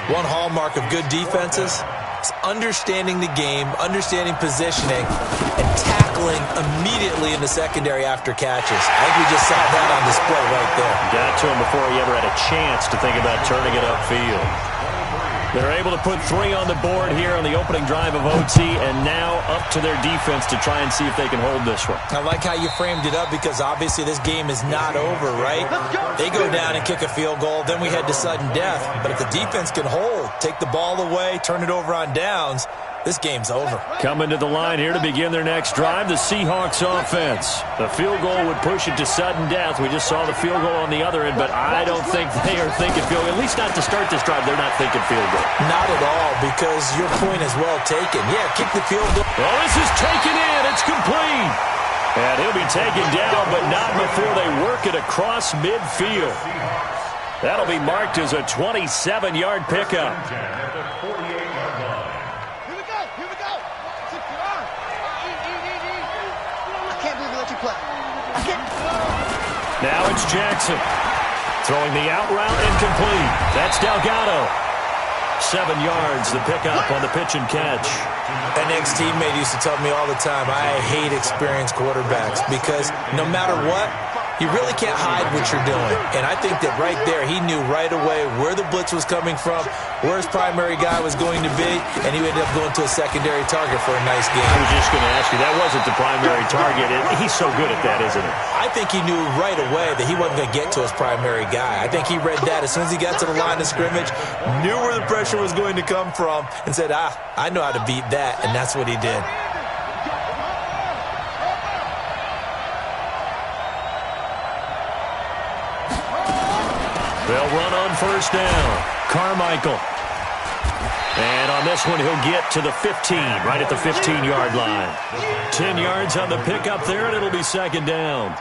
One hallmark of good defenses is understanding the game, understanding positioning, and tackling immediately in the secondary after catches. I think we just saw that on display right there. Got to him before he ever had a chance to think about turning it upfield. They're able to put 3 on the board here on the opening drive of OT, and now up to their defense to try and see if they can hold this one. I like how you framed it up because obviously this game is not over, right? They go down and kick a field goal, then we head to sudden death. But if the defense can hold, take the ball away, turn it over on downs, this game's over. Coming to the line here to begin their next drive, the Seahawks offense. The field goal would push it to sudden death. We just saw the field goal on the other end, but I don't think they are thinking field goal. At least not to start this drive, they're not thinking field goal. Not at all, because your point is well taken. Yeah, kick the field goal. Well, this is taken in. It's complete. And he'll be taken down, but not before they work it across midfield. That'll be marked as a 27-yard pickup. Now it's Jackson. Throwing the out route incomplete. That's Delgado. 7 yards, the pickup on the pitch and catch. An ex-teammate used to tell me all the time, I hate experienced quarterbacks because no matter what, you really can't hide what you're doing. And I think that right there, he knew right away where the blitz was coming from, where his primary guy was going to be, and he ended up going to a secondary target for a nice game. I was just going to ask you, that wasn't the primary target. He's so good at that, isn't he? I think he knew right away that he wasn't going to get to his primary guy. I think he read that as soon as he got to the line of scrimmage, knew where the pressure was going to come from, and said, I know how to beat that, and that's what he did. They'll run on first down. Carmichael. And on this one, he'll get to the 15, right at the 15-yard line. 10 yards on the pickup there, and it'll be 2nd down.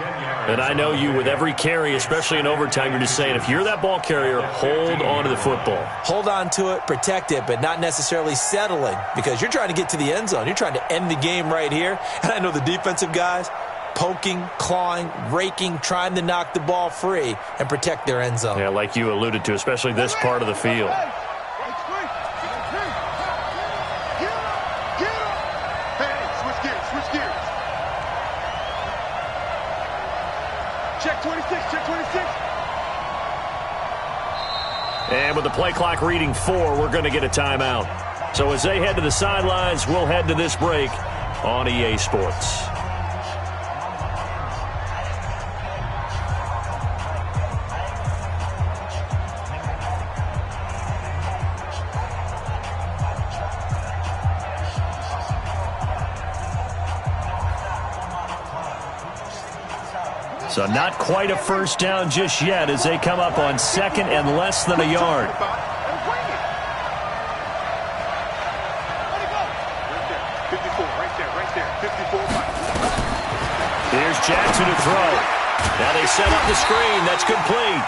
And I know you, with every carry, especially in overtime, you're just saying, if you're that ball carrier, hold on to the football. Hold on to it, protect it, but not necessarily settling, because you're trying to get to the end zone. You're trying to end the game right here. And I know the defensive guys, poking, clawing, raking, trying to knock the ball free and protect their end zone. Yeah, like you alluded to, especially this part of the field. Check 26, check 26. And with the play clock reading 4, we're going to get a timeout. So as they head to the sidelines, we'll head to this break on EA Sports. So not quite a first down just yet as they come up on 2nd and less than a yard. Here's Jackson to throw. Now they set up the screen. That's complete.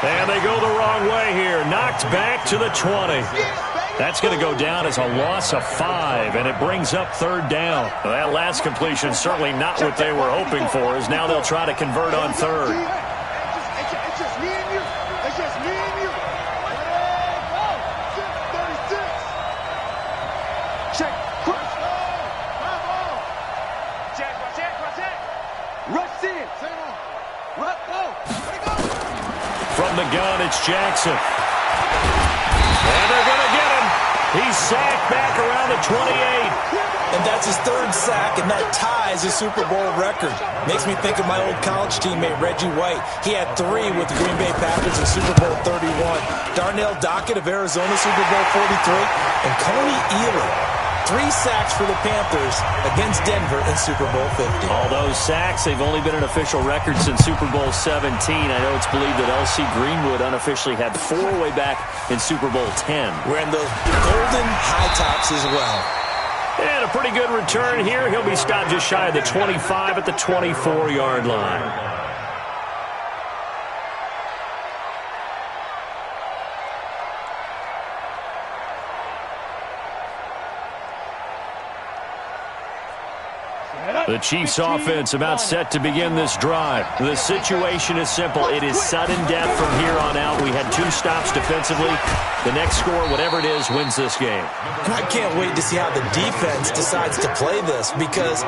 And they go the wrong way here. Knocked back to the 20. That's going to go down as a loss of 5, and it brings up 3rd down. Well, that last completion certainly not what they were hoping for, as now they'll try to convert on 3rd. It's just me and you. It's just me and you. 36. Check. Rush in. From the gun, it's Jackson. And they're going to get him. He's sacked back around the 28. And that's That's his 3rd sack, and that ties his Super Bowl record. Makes me think of my old college teammate, Reggie White. He had 3 with the Green Bay Packers in Super Bowl 31. Darnell Dockett of Arizona, Super Bowl 43. And Coney Ealer, 3 sacks for the Panthers against Denver in Super Bowl 50. All those sacks, they've only been an official record since Super Bowl 17. I know it's believed that L.C. Greenwood unofficially had 4 way back in Super Bowl 10. Wearing those golden high tops as well. And a pretty good return here. He'll be stopped just shy of the 25 at the 24-yard line. The Chiefs offense about set to begin this drive. The situation is simple. It is sudden death from here on out. We had 2 stops defensively. The next score, whatever it is, wins this game. And I can't wait to see how the defense decides to play this, because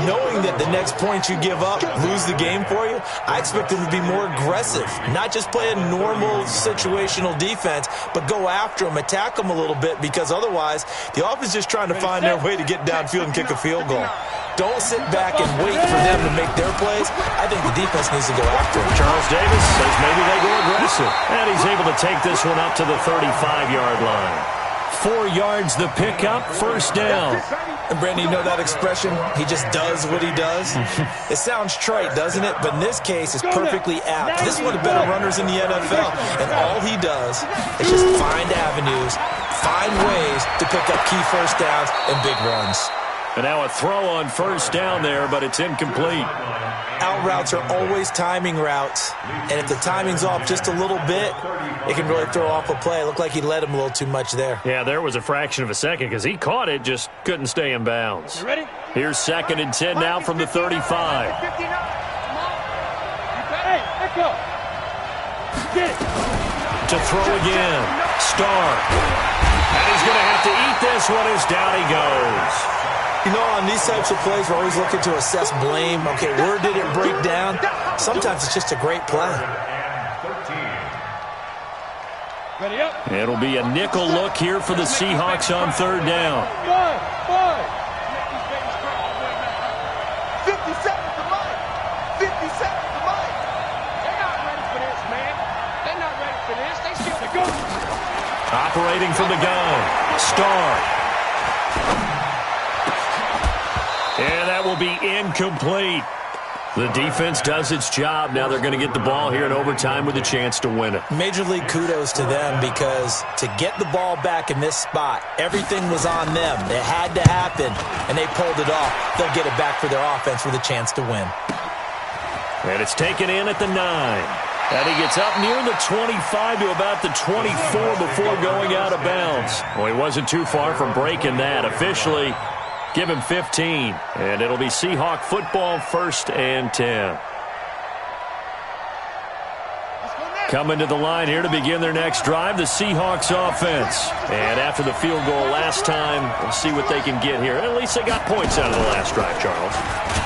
knowing that the next point you give up lose the game for you, I expect them to be more aggressive. Not just play a normal situational defense, but go after them, attack them a little bit, because otherwise the offense is just trying to find their way to get downfield and kick a field goal. Don't sit back and wait for them to make their plays. I think the defense needs to go after them. Charles Davis says maybe they go aggressive. And he's able to take this one up to the 35-yard line. 4 yards the pickup, 1st down. And Brandon, you know that expression? He just does what he does? It sounds trite, doesn't it? But in this case, it's perfectly apt. This is one of the better runners in the NFL. And all he does is just find avenues, find ways to pick up key 1st downs and big runs. And now a throw on 1st down there, but it's incomplete. Out routes are always timing routes. And if the timing's off just a little bit, it can really throw off a play. It looked like he led him a little too much there. Yeah, there was a fraction of a second because he caught it, just couldn't stay in bounds. You ready? Here's 2nd and 10 now from the 35. 59. Come on. Hey, let's go. Get it. To throw again. Starr. And he's going to have to eat this one as down he goes. You know, on these types of plays, we're always looking to assess blame. Okay, where did it break down? Sometimes it's just a great play. Ready up. It'll be a nickel look here for the Seahawks on 3rd down. 5. 50 seconds to Mike. 50 seconds to Mike. They're not ready for this, man. They're not ready for this. They still to go. Operating from the gun. Starr. And that will be incomplete. The defense does its job. Now they're going to get the ball here in overtime with a chance to win it. Major league kudos to them, because to get the ball back in this spot, everything was on them. It had to happen, and they pulled it off. They'll get it back for their offense with a chance to win. And it's taken in at the 9. And he gets up near the 25 to about the 24 before going out of bounds. Well, he wasn't too far from breaking that. Officially, give him 15, and it'll be Seahawk football, 1st and 10. Coming to the line here to begin their next drive, the Seahawks offense. And after the field goal last time, we'll see what they can get here. At least they got points out of the last drive, Charles.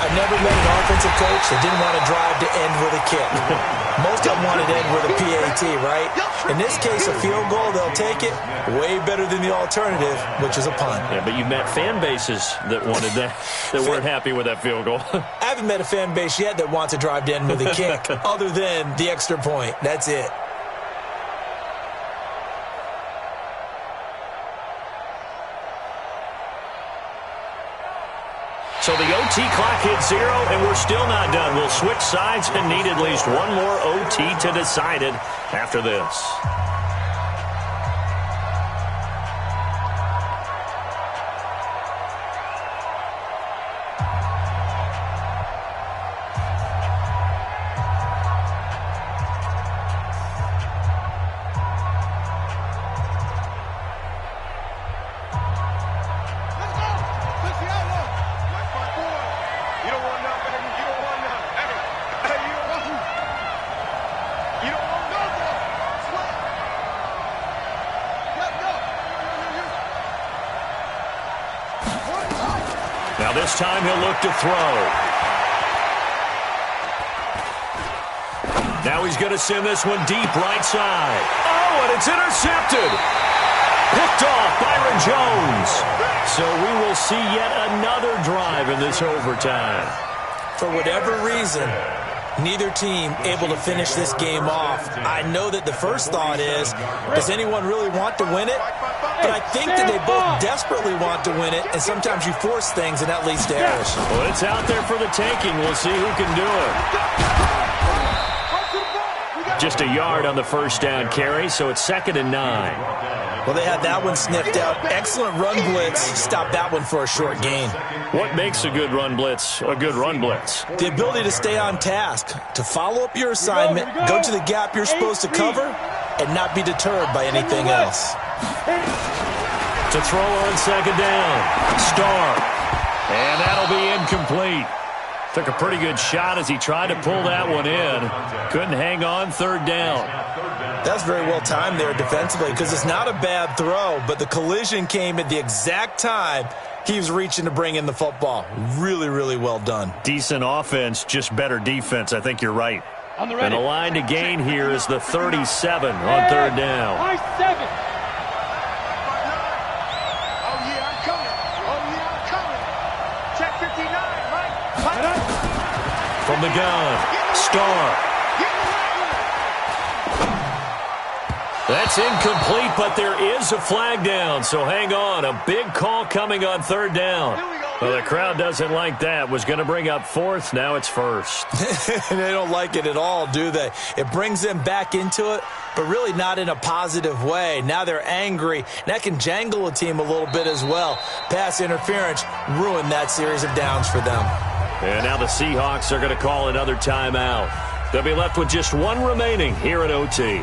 I've never met an offensive coach that didn't want to drive to end with a kick. Most of them wanted to end with a PAT, right? In this case, a field goal, they'll take it. Way better than the alternative, which is a punt. Yeah, but you've met fan bases that wanted that, that weren't happy with that field goal. I haven't met a fan base yet that wants to drive to end with a kick, other than the extra point. That's it. So the OT clock hits 0, and we're still not done. We'll switch sides and need at least one more OT to decide it after this. Now this time he'll look to throw. Now he's going to send this one deep right side. Oh, and it's intercepted. Picked off Byron Jones. So we will see yet another drive in this overtime. For whatever reason, neither team able to finish this game off. I know that the first thought is, does anyone really want to win it? But I think that they both desperately want to win it, and sometimes you force things, and that leads to errors. Well, it's out there for the taking. We'll see who can do it. Just a yard on the first down carry, so it's 2nd and 9. Well, they had that one sniffed out. Excellent run blitz. Stop that one for a short gain. What makes a good run blitz a good run blitz? The ability to stay on task, to follow up your assignment, go to the gap you're supposed to cover, and not be deterred by anything else. To throw on 2nd down. Starr. And that'll be incomplete. Took a pretty good shot as he tried to pull that one in. Couldn't hang on 3rd down. That's very well timed there defensively because it's not a bad throw, but the collision came at the exact time he was reaching to bring in the football. Really, really well done. Decent offense, just better defense. I think you're right. And the line to gain here is the 37 on 3rd down. From the gun, Starr. That's incomplete, but there is a flag down, so hang on. A big call coming on 3rd down. Well, the crowd doesn't like that. Was going to bring up 4th, now it's 1st. They don't like it at all, do they? It brings them back into it, but really not in a positive way. Now they're angry. That can jangle a team a little bit as well. Pass interference ruined that series of downs for them. And now the Seahawks are going to call another timeout. They'll be left with just one remaining here at OT.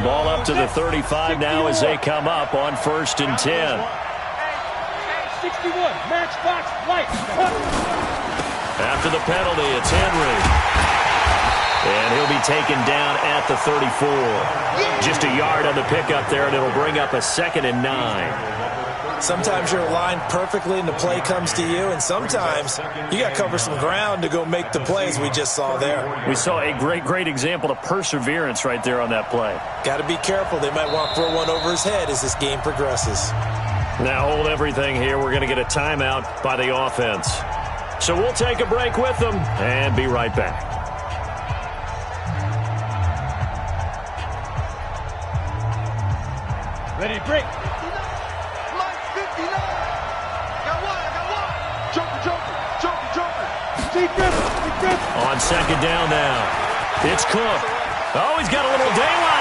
Ball up to the 35 now as they come up on 1st and 10. 61, matchbox light. After the penalty, it's Henry. And he'll be taken down at the 34. Just a yard on the pickup there, and it'll bring up a 2nd and 9. Sometimes you're aligned perfectly and the play comes to you, and sometimes you got to cover some ground to go make the plays we just saw there. We saw a great example of perseverance right there on that play. Got to be careful. They might want to throw one over his head as this game progresses. Now hold everything here. We're going to get a timeout by the offense. So we'll take a break with them and be right back. Ready to break. On 2nd down now. It's Cook. Oh, he's got a little daylight.